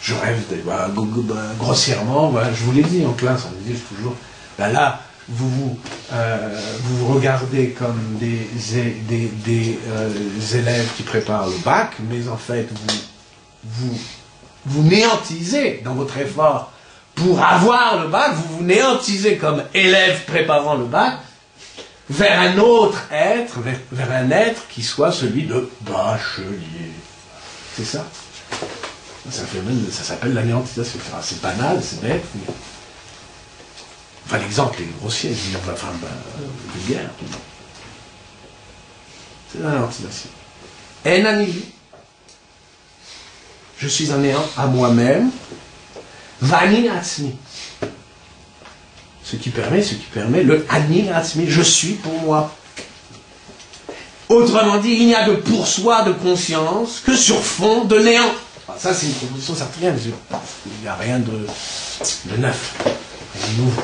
Je rêve, grossièrement, je vous l'ai dit en classe, on me dit toujours, là, vous regardez comme des élèves qui préparent le bac, mais en fait, vous néantisez dans votre effort pour avoir le bac, vous vous néantisez comme élève préparant le bac vers un autre être, vers un être qui soit celui de bachelier. C'est ça. Ça s'appelle l'anéantisation. C'est banal, c'est bête. Mais... Enfin, l'exemple est grossier, vulgaire. C'est l'anéantisation. En annihili. Je suis un néant à moi-même. V'annihilatsmi. Ce qui permet le annihilatsmi. Je suis pour moi. Autrement dit, il n'y a de pour soi de conscience que sur fond de néant. Enfin, ça, c'est une proposition sartrienne. Il n'y a rien de neuf, rien de nouveau.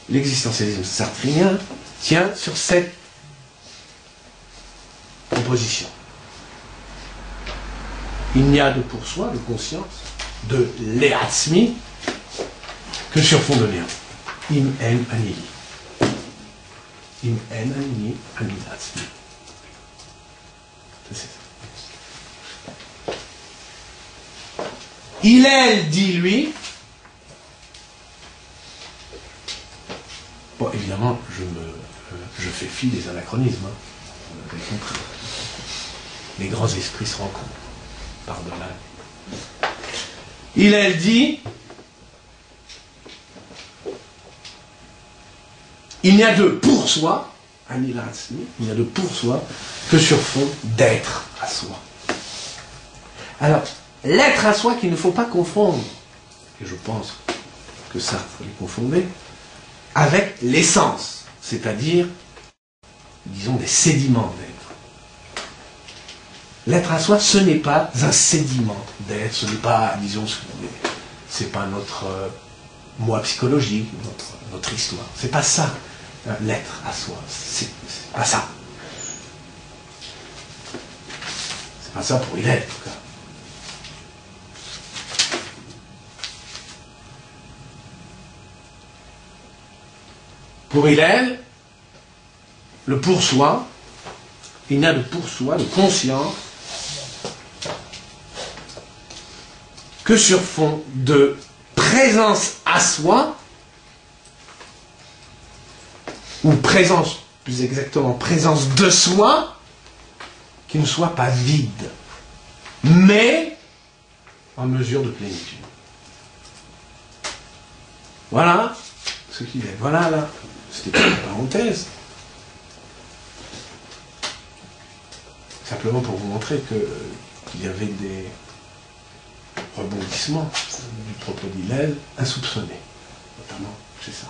L'existentialisme sartrien tient sur cette proposition. Il n'y a de pour soi, de conscience, de l'éatsmi, que sur fond de néant. Im en annihili. Im en annihili annihilatsmi. C'est ça. Il, elle, dit lui. Bon, évidemment, je fais fi des anachronismes. Vous avez compris. Les grands esprits se rencontrent. Par-delà. Il, elle dit, il n'y a de pour soi, annihilatsmi, il n'y a de pour soi que sur fond d'être à soi. Alors, l'être à soi qu'il ne faut pas confondre, et je pense que Sartre les confondait, avec l'essence, c'est-à-dire disons, des sédiments d'être. L'être à soi, ce n'est pas un sédiment d'être, ce n'est pas, disons, c'est pas notre moi psychologique, notre histoire. C'est pas ça, l'être à soi. C'est pas ça. C'est pas ça pour Hillel, en tout cas. Pour Hillel, le pour soi, il n'a de pour soi, de conscience, que sur fond de présence à soi, ou présence, plus exactement, présence de soi, qui ne soit pas vide, mais en mesure de plénitude. Voilà ce qu'il est. Voilà là, c'était une parenthèse. Simplement pour vous montrer qu'il y avait des rebondissements du propos d'Hillel insoupçonnés, notamment chez ça.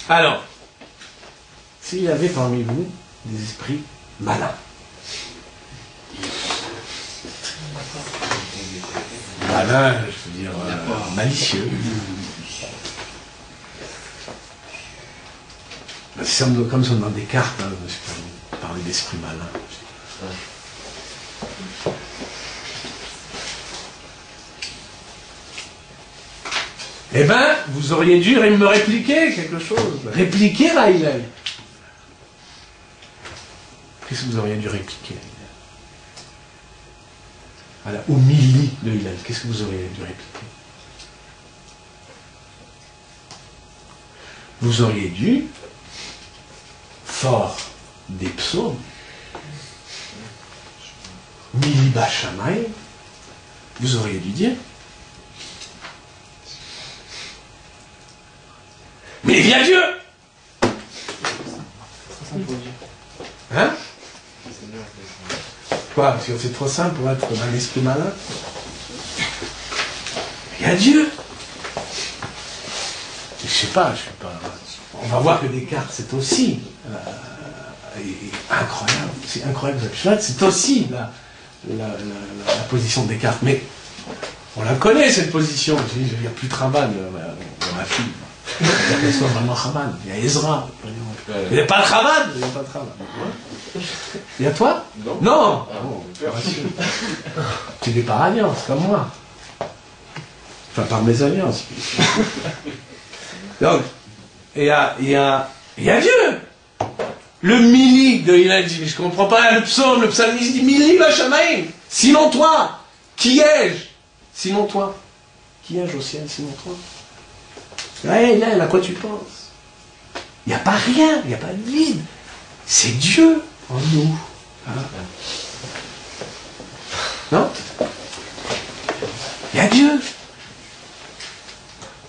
Alors, s'il y avait parmi vous des esprits malins, malins, je veux dire, malicieux, comme ça dans Descartes, hein, je me suis parlé d'esprit malin. Eh bien, vous auriez dû me répliquer quelque chose. Répliquer à Hillel. Qu'est-ce que vous auriez dû répliquer à la homilie de Hillel? Qu'est-ce que vous auriez dû répliquer? Vous auriez dû, fort des psaumes, Miliba Shammai, vous auriez dû dire, mais il y a Dieu! Hein? Quoi? Parce que c'est trop simple pour être un esprit malin? Il y a Dieu! Je sais pas, je suis pas... On va voir que Descartes, c'est aussi incroyable. C'est incroyable. C'est aussi la position de Descartes. Mais on la connaît, cette position. Il n'y a plus de Raban dans ma fille. Il y a personne vraiment Raban. Il y a Ezra. Il n'y a pas de Raban. Il n'y a pas de Raban. Il y a toi? Non. Tu n'es par alliance, comme moi. Enfin, par mes alliances. Donc, il y a Dieu. Le Mili de Hillel dit, je ne comprends pas le psaume, le psalmiste dit, Mili va Shamaïm. Sinon toi, qui ai-je? Sinon toi. Qui ai-je au ciel, sinon toi? Ouais, Hillel, à quoi tu penses? Il n'y a pas rien, il n'y a pas de vide. C'est Dieu en nous. Hein? Non? Il y a Dieu.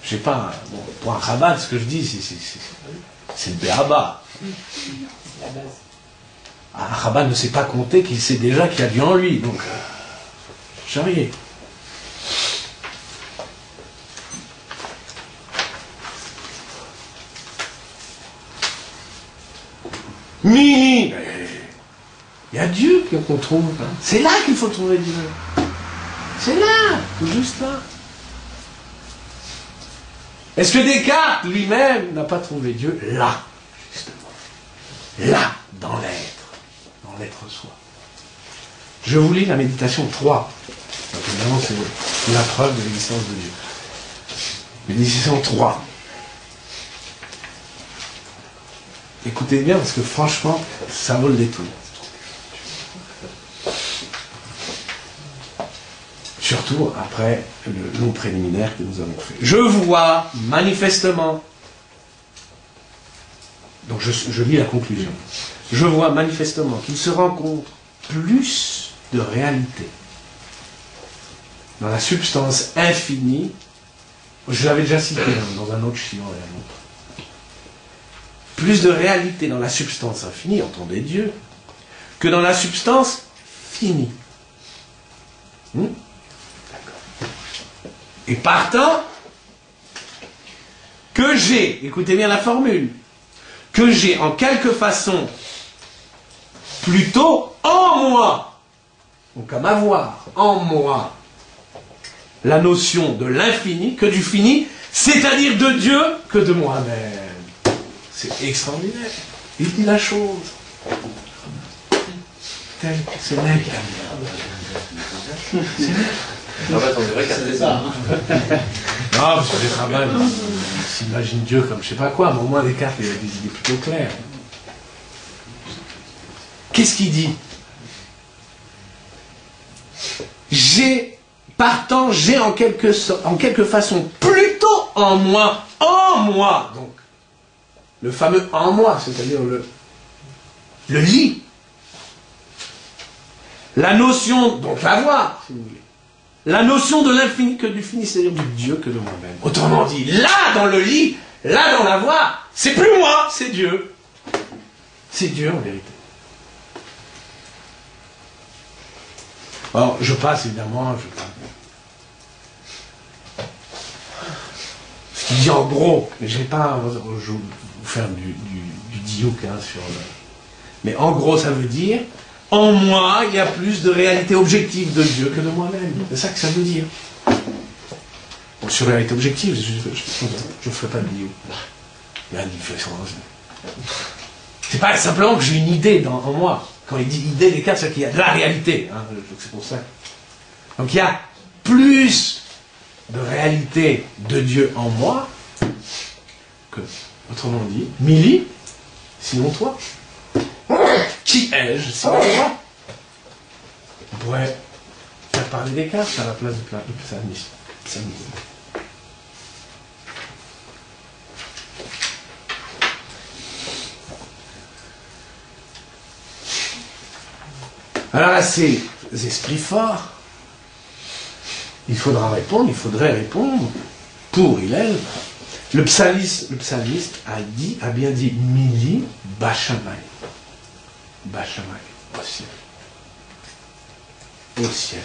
Je sais pas, bon, pour un rabbin, ce que je dis, c'est le béaba. Un rabbin ne sait pas compter qu'il sait déjà qu'il y a Dieu en lui, donc, charrier. Mais il y a Dieu qu'on trouve. Hein. C'est là qu'il faut trouver Dieu. C'est là, tout juste là. Est-ce que Descartes lui-même n'a pas trouvé Dieu là, justement? Là, dans l'être soi. Je vous lis la méditation 3. Donc, évidemment, c'est la preuve de l'existence de Dieu. Méditation 3. Écoutez bien, parce que franchement, ça vaut le détour. Surtout après le long préliminaire que nous avons fait. Je vois manifestement, donc je lis la conclusion, je vois manifestement qu'il se rencontre plus de réalité dans la substance infinie, je l'avais déjà cité dans un autre chiot et un autre, plus de réalité dans la substance infinie, entendez Dieu, que dans la substance finie. Et partant, que j'ai, écoutez bien la formule, que j'ai en quelque façon plutôt en moi, donc à m'avoir en moi, la notion de l'infini que du fini, c'est-à-dire de Dieu que de moi-même. C'est extraordinaire. Il dit la chose. Tel que c'est mec. En fait, on devrait casser ça. Non, parce que les travail, il s'imagine Dieu comme je sais pas quoi, mais au moins Descartes, il a des idées plutôt claires. Qu'est-ce qu'il dit? Partant, j'ai en quelque façon plutôt en moi, donc le fameux en moi, c'est-à-dire le lit, la notion, donc l'avoir, si vous voulez, la notion de l'infini que du fini, c'est-à-dire du Dieu que de moi-même. Autrement dit, là dans le lit, là dans l'avoir, c'est plus moi, c'est Dieu. C'est Dieu en vérité. Alors, je passe évidemment, ce qu'il dit en gros, mais je ne vais pas vous faire du diouk sur le... Mais en gros, ça veut dire, en moi, il y a plus de réalité objective de Dieu que de moi-même. C'est ça que ça veut dire. Bon, sur réalité objective, je ne ferai pas de diouk. Il y a une différence. C'est pas simplement que j'ai une idée en moi. Quand il dit idée, Descartes, c'est qu'il y a de la réalité. Hein, c'est pour ça. Donc il y a plus de réalité de Dieu en moi que, autrement dit, Milly, sinon toi. Qui ai-je, sinon toi? On pourrait faire parler Descartes à la place du psalmiste. Alors à ces esprits forts, il faudrait répondre pour Hillel. Le psalmiste a bien dit Milly Bachamay. Bachamay, au ciel. Au ciel.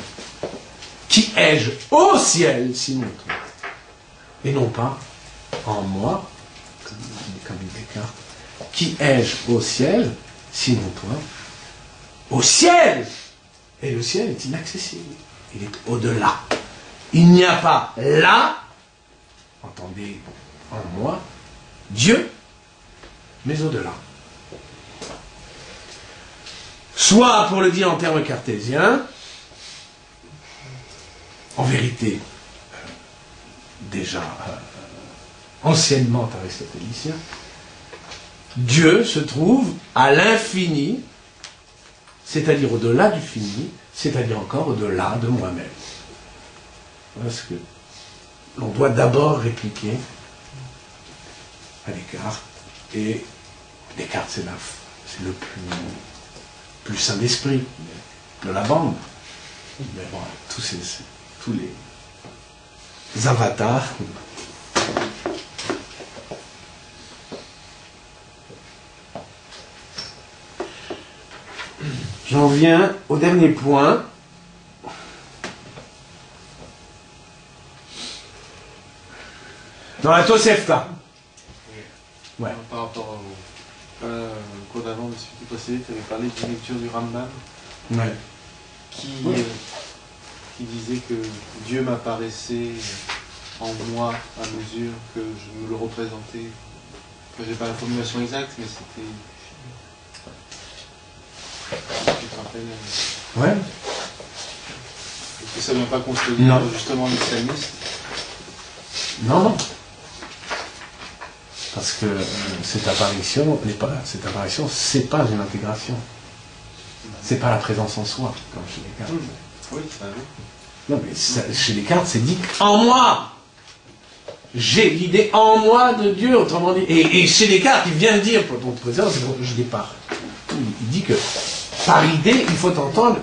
Qui ai-je au ciel, sinon toi? Et non pas en moi, comme dit Descartes. Qui ai-je au ciel, sinon toi? Au ciel! Et le ciel est inaccessible. Il est au-delà. Il n'y a pas là, entendez en moi, Dieu, mais au-delà. Soit, pour le dire en termes cartésiens, en vérité, déjà anciennement aristotélicien, Dieu se trouve à l'infini, c'est-à-dire au-delà du fini, c'est-à-dire encore au-delà de moi-même. Voilà ce que l'on doit d'abord répliquer à Descartes. Et Descartes, c'est le plus saint d'esprit de la bande. Mais bon, tous les avatars. J'en viens au dernier point. Dans la Tosefta. Ouais. Par rapport au cours d'avant de ce qui précédait, tu avais parlé d'une lecture du Rambam. Ouais. Qui disait que Dieu m'apparaissait en moi à mesure que je me le représentais. Je n'ai pas la formulation exacte, mais c'était... Tu te rappelles Ouais. Est-ce que ça ne vient pas contredire justement l'islamiste? Non. Parce que cette apparition, c'est pas une intégration. C'est pas la présence en soi, comme chez Descartes. Oui, ça oui. Non, mais chez Descartes, c'est dit en moi. J'ai l'idée en moi de Dieu, autrement dit. Et chez Descartes, il vient de dire, pour ton présence, je départ. Il dit que par idée, il faut entendre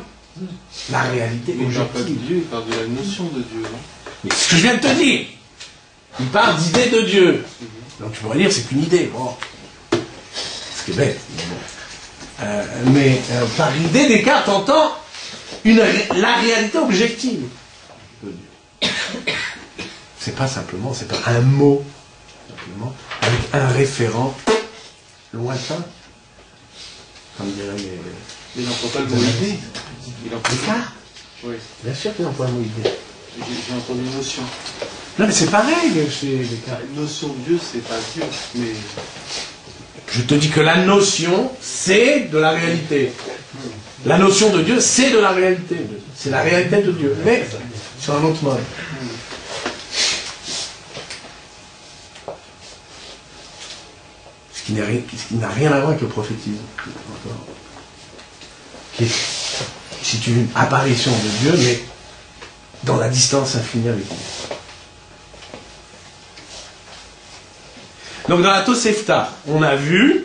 la réalité objective. Il ne parle pas de Dieu, il parle de la notion de Dieu, non? Mais c'est ce que je viens de te dire. Il parle d'idée de Dieu. Donc tu pourrais dire c'est qu'une idée. Bon. Ce qui est bête. Mais par idée, Descartes entend la réalité objective de Dieu. C'est pas simplement, c'est pas un mot, simplement, avec un référent lointain. Comme diraient les... Il n'emploie pas le mot idée. Il emploie Descartes. Oui. Bien sûr qu'il emploie le mot idée. J'ai entendu notion. Non, mais c'est pareil chez Descartes. Notion de Dieu, c'est pas Dieu, mais... Je te dis que la notion, c'est de la réalité. La notion de Dieu, c'est de la réalité. C'est la réalité de Dieu, mais sur un autre mode. Ce qui n'a rien à voir avec le prophétisme. Qui est une apparition de Dieu, mais dans la distance infinie avec lui. Donc dans la Tosefta, on a vu,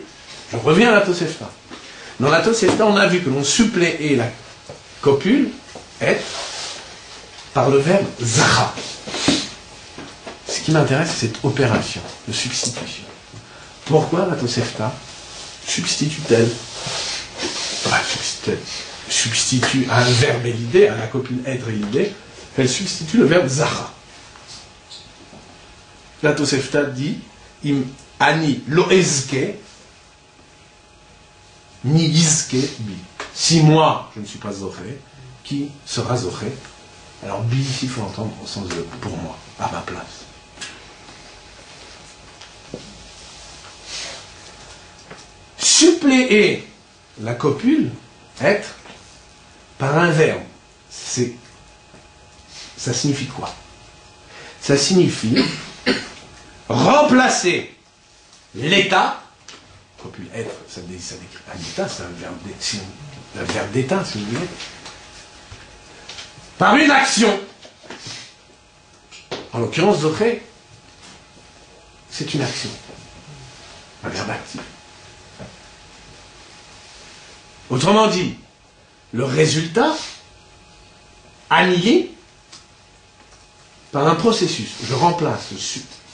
je reviens à la Tosefta, dans la Tosefta, on a vu que l'on suppléait la copule, être, par le verbe zara. Ce qui m'intéresse, c'est cette opération de substitution. Pourquoi la Tosefta substitue-t-elle substitue à un verbe et l'idée, à la copule être et l'idée, elle substitue le verbe zara. La Tosefta dit im ani lo ezke ni izke bi. Si moi je ne suis pas zoré, qui sera zoré? Alors bi ici il faut entendre au sens de pour moi, à ma place. Suppléer la copule, être, par un verbe, ça signifie quoi? Ça signifie remplacer l'état, copule être, ça décrit un état, c'est un verbe d'état, si vous voulez, par une action. En l'occurrence, Zoché, c'est une action, un verbe actif. Autrement dit, le résultat annihilé par un processus. Je remplace,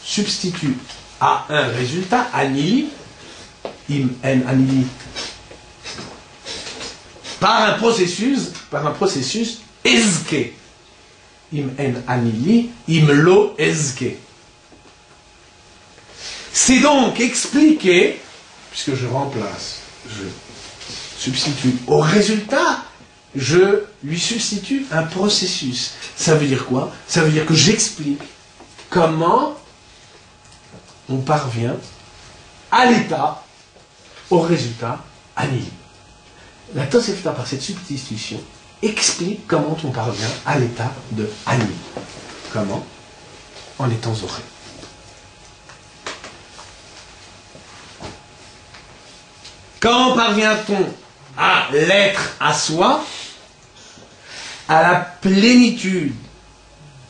substitue à un résultat, annihilé, im en annihilé, par un processus ezke. Im en annihilé, im lo ezke. C'est donc expliqué, puisque je remplace, je substitue au résultat, je lui substitue un processus. Ça veut dire quoi? Ça veut dire que j'explique comment on parvient à l'état, au résultat annihilé. La Tosefta, par cette substitution, explique comment on parvient à l'état de annihilé. Comment? En étant zoré. Comment parvient-on à l'être à soi, à la plénitude,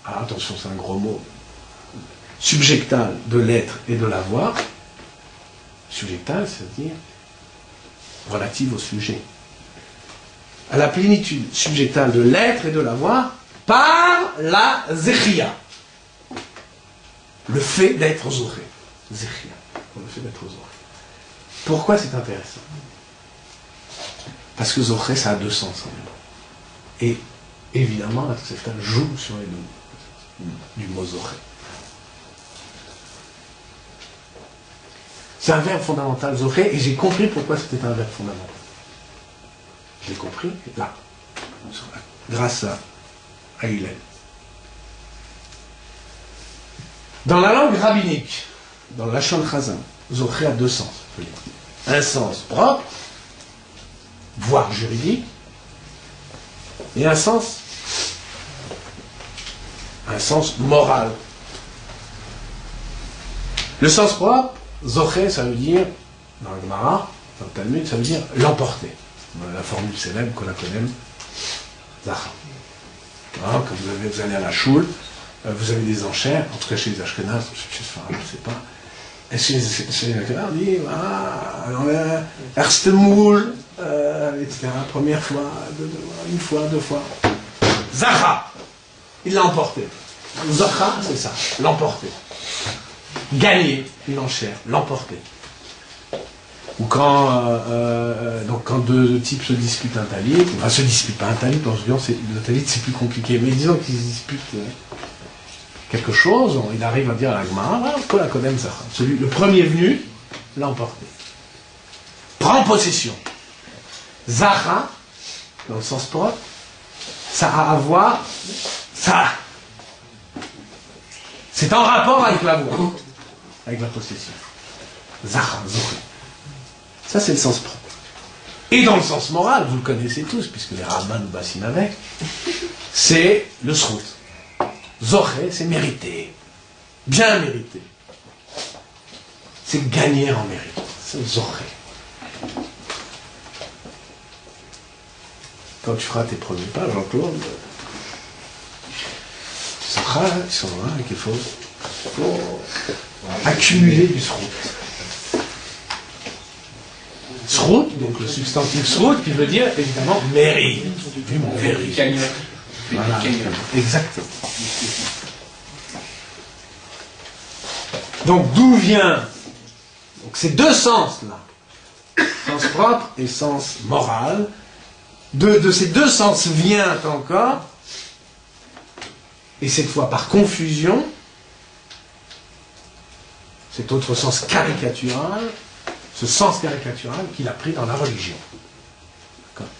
attention c'est un gros mot, subjectale de l'être et de l'avoir, subjectale c'est-à-dire relative au sujet, à la plénitude subjectale de l'être et de l'avoir par la zechia, le fait d'être zoré, zechia, le fait d'être zoré. Pourquoi c'est intéressant? Parce que Zoché, ça a deux sens en même. Et évidemment, la Tosefta joue sur les deux du mot Zoché. C'est un verbe fondamental, Zoché, et j'ai compris pourquoi c'était un verbe fondamental. Je l'ai compris là, grâce à Hillel. Dans la langue rabbinique, dans la Lachon Chazan, Zoché a deux sens. Un sens propre, voire juridique, et un sens moral. Le sens propre, Zoché, ça veut dire, dans le Gemara, dans le Talmud, ça veut dire l'emporter. La formule célèbre qu'on la connaît, Zacha. Quand vous allez à la choule, vous avez des enchères, en tout cas chez les Ashkenaz, je ne sais pas. Et chez les Ashkenaz, on dit, erste moule, etc. Première fois, une fois, deux fois. Zacha, il l'a emporté. Zacha, c'est ça, l'emporter. Gagner une enchère, l'emporter. Ou quand, quand deux types se disputent un talit, enfin se disputent pas un talit, dans ce cas, le talit c'est plus compliqué, mais disons qu'ils se disputent quelque chose, il arrive à dire à la Gemara, Kol HaKodem Zacha. Le premier venu l'a emporté. Prend possession. Zacha, dans le sens propre, ça a à voir, ça. C'est en rapport avec la voix, avec la possession. Zacha, Zoché. Ça, c'est le sens propre. Et dans le sens moral, vous le connaissez tous, puisque les Rabbins nous bassinent avec, c'est le srout. Zoché, c'est mérité. Bien mérité. C'est gagner en mérite. C'est Zoché. Quand tu feras tes premiers pas, Jean-Claude, tu sauras qu'ils sont là et qu'il faut accumuler du srout. Srout, donc le substantif srout, qui veut dire évidemment mérite. Vu mon mérite. Voilà. Exactement. Donc d'où vient donc ces deux sens-là, sens propre et sens moral, de ces deux sens vient encore, et cette fois par confusion, cet autre sens caricatural, ce sens caricatural qu'il a pris dans la religion. D'accord ?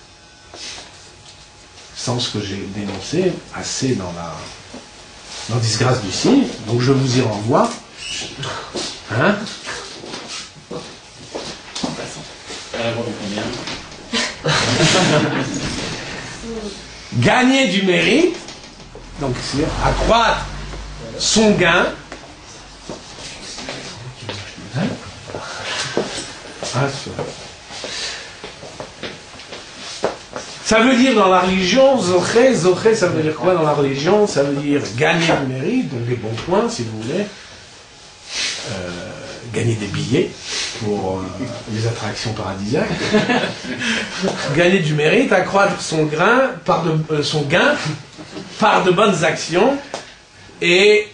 Sens que j'ai dénoncé assez dans Disgrâce du signe, donc je vous y renvoie. Hein ? Gagner du mérite, donc c'est accroître son gain. Hein? Ça veut dire dans la religion, Zoché, ça veut dire quoi dans la religion? Ça veut dire gagner du mérite, donc des bons points si vous voulez, gagner des billets pour les attractions paradisiaques, gagner du mérite, accroître son gain par de bonnes actions, et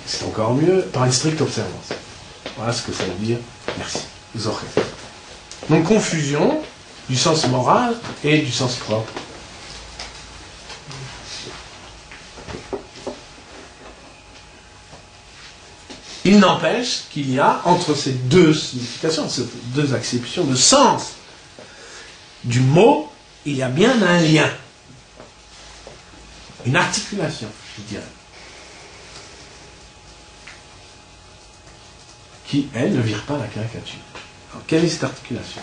c'est encore mieux, par une stricte observance. Voilà ce que ça veut dire. Merci. Zoché. Donc confusion du sens moral et du sens propre. Il n'empêche qu'il y a entre ces deux significations, ces deux acceptions de sens du mot, il y a bien un lien, une articulation, je dirais, qui, elle, ne vire pas la caricature. Alors, quelle est cette articulation?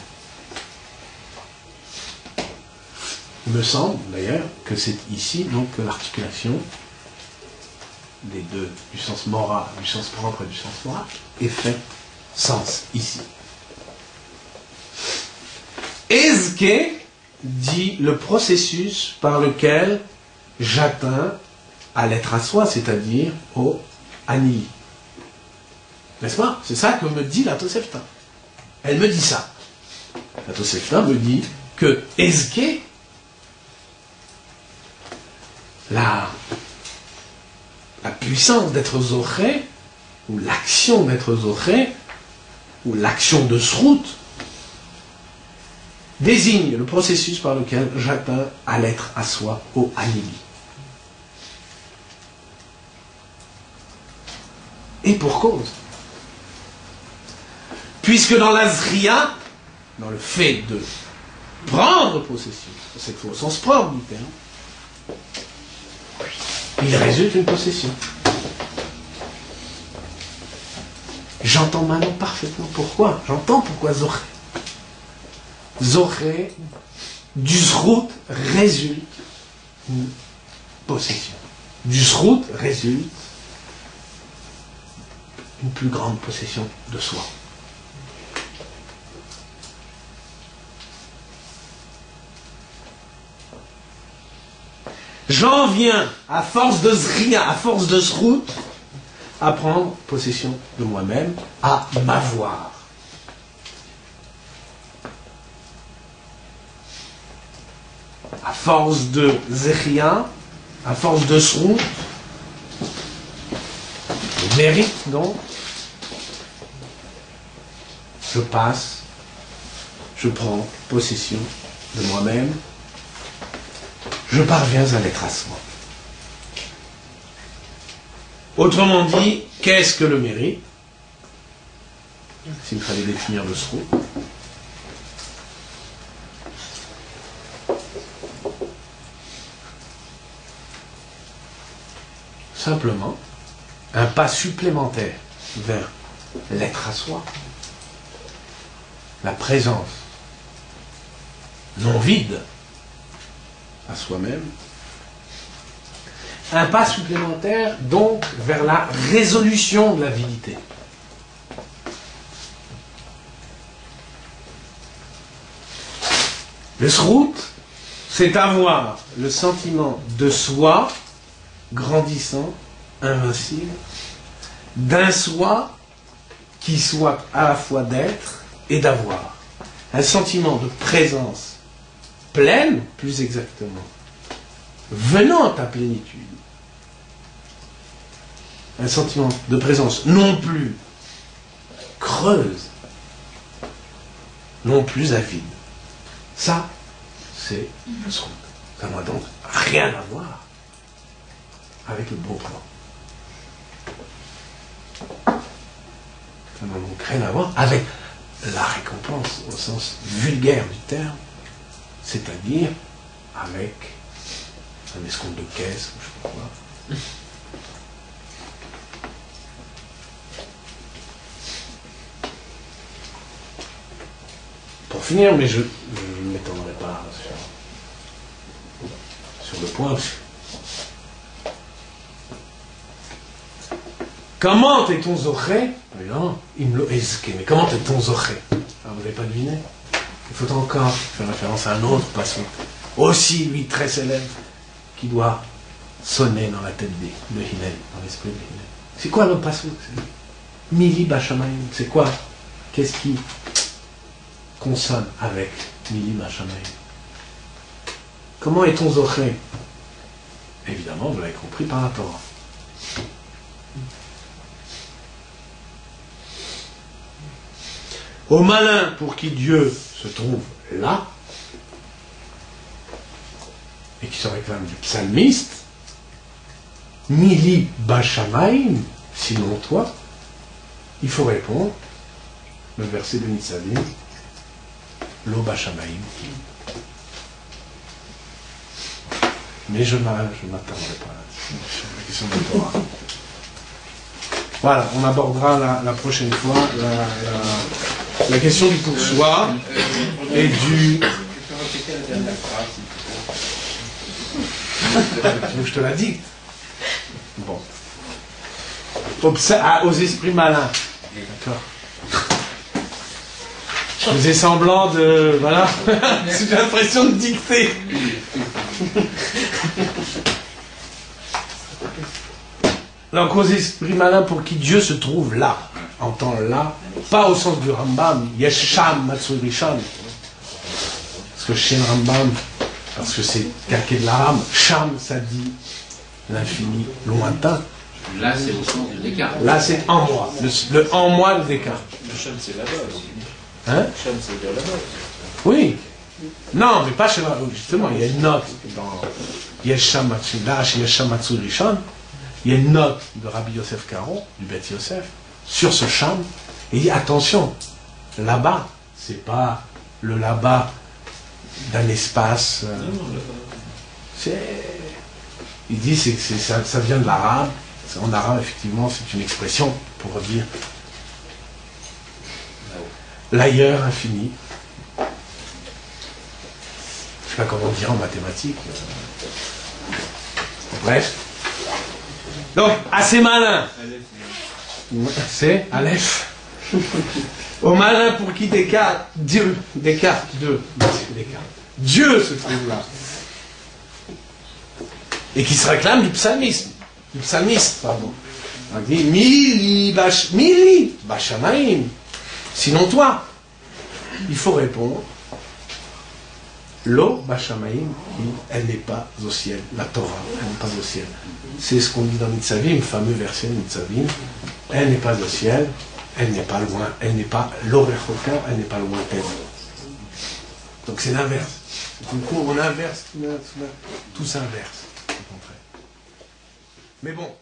Il me semble, d'ailleurs, que c'est ici, donc, que l'articulation des deux, du sens moral, du sens propre et du sens moral, est faite sens, ici. Ezke dit le processus par lequel j'atteins à l'être à soi, c'est-à-dire au Ani. N'est-ce pas? C'est ça que me dit la Tosefta. Elle me dit ça. La Tosefta me dit que Ezke, la puissance d'être Zoché, ou l'action d'être Zoché, ou l'action de Srout, désigne le processus par lequel j'atteins à l'être à soi, au Animi. Et pour cause. Puisque dans la Zriya, dans le fait de prendre possession, c'est au sens propre du terme, il résulte une possession. J'entends maintenant parfaitement pourquoi. J'entends pourquoi Zoché. Zoché, du Srout résulte une possession. Du Srout résulte une plus grande possession de soi. J'en viens, à force de Zriya, à force de Srout, à prendre possession de moi-même, à m'avoir. À force de Zriya, à force de Srout, de mérite donc, je prends possession de moi-même, je parviens à l'être à soi. Autrement dit, qu'est-ce que le mérite? S'il fallait définir le srout. Simplement, un pas supplémentaire vers l'être à soi, la présence non vide à soi-même, un pas supplémentaire donc vers la résolution de la vidité. Le srout, c'est avoir le sentiment de soi grandissant, invincible, d'un soi qui soit à la fois d'être et d'avoir. Un sentiment de présence pleine, plus exactement, venant à plénitude. Un sentiment de présence non plus creuse, non plus avide. Ça, c'est le srout. Ça n'a donc rien à voir avec le bon plan. Ça n'a donc rien à voir avec la récompense au sens vulgaire du terme, c'est-à-dire avec un escompte de caisse ou je sais pas quoi. Pour finir, mais je ne m'étendrai pas sur le point. Comment est-on zoré? Évidemment, mais comment est-on zoré? Vous n'avez pas deviné? Il faut encore faire référence à un autre passage, aussi lui très célèbre, qui doit sonner dans la tête de Hillel, dans l'esprit de Hillel. C'est quoi le passage? Mili Bashamayim, c'est quoi? Qu'est-ce qui consonne avec Mili Bashamayim? Comment est-on zoré? Évidemment, vous l'avez compris, par la Torah. Au malin pour qui Dieu se trouve là, et qui se réclame du psalmiste, Mili Bashamayim, sinon toi, il faut répondre, le verset de Nitzavim, Lo Bashamayim. Mais je ne m'attendrai pas sur la question de Torah. Voilà, on abordera la prochaine fois la question du pour soi et du... Je te la dicte. Bon. Aux esprits malins. D'accord. Je faisais semblant de... Voilà. J'ai l'impression de dicter. Donc aux esprits malins pour qui Dieu se trouve là, en temps là, pas au sens du Rambam, Yesham Matsuri Rishon, parce que chez le Rambam, parce que c'est calqué de l'arabe, Sham ça dit l'infini lointain. Là c'est au sens du Descartes. Là c'est en moi, le en moi de Descartes. Le Sham c'est là-bas aussi. Hein? Sham c'est là-bas. Oui. Non, mais pas chez le Rambam. Justement, il y a une note dans Yesham Matsuri, là chez Yesham Matsuri Rishon. Il y a une note de Rabbi Yosef Karo, du Beth Yosef, sur ce Sham, et il dit attention, là-bas, c'est pas le là-bas d'un espace. Il dit ça vient de l'arabe. En arabe, effectivement, c'est une expression pour dire l'ailleurs infini. Je ne sais pas comment dire en mathématiques. Bref. Donc, assez malin. C'est Aleph. Au malin pour qui Descartes, Dieu se trouve là. Et qui se réclame du psalmiste. Pardon. On dit Mili Bashamaim. Sinon toi. Il faut répondre Lo Bashamaim, elle n'est pas au ciel. La Torah, elle n'est pas au ciel. C'est ce qu'on dit dans Nitzavim, le fameux verset de Nitzavim. Elle n'est pas au ciel, elle n'est pas loin, elle n'est pas l'Orechoka, elle n'est pas lointaine. Donc c'est l'inverse. Du coup, on inverse, tout s'inverse. Mais bon.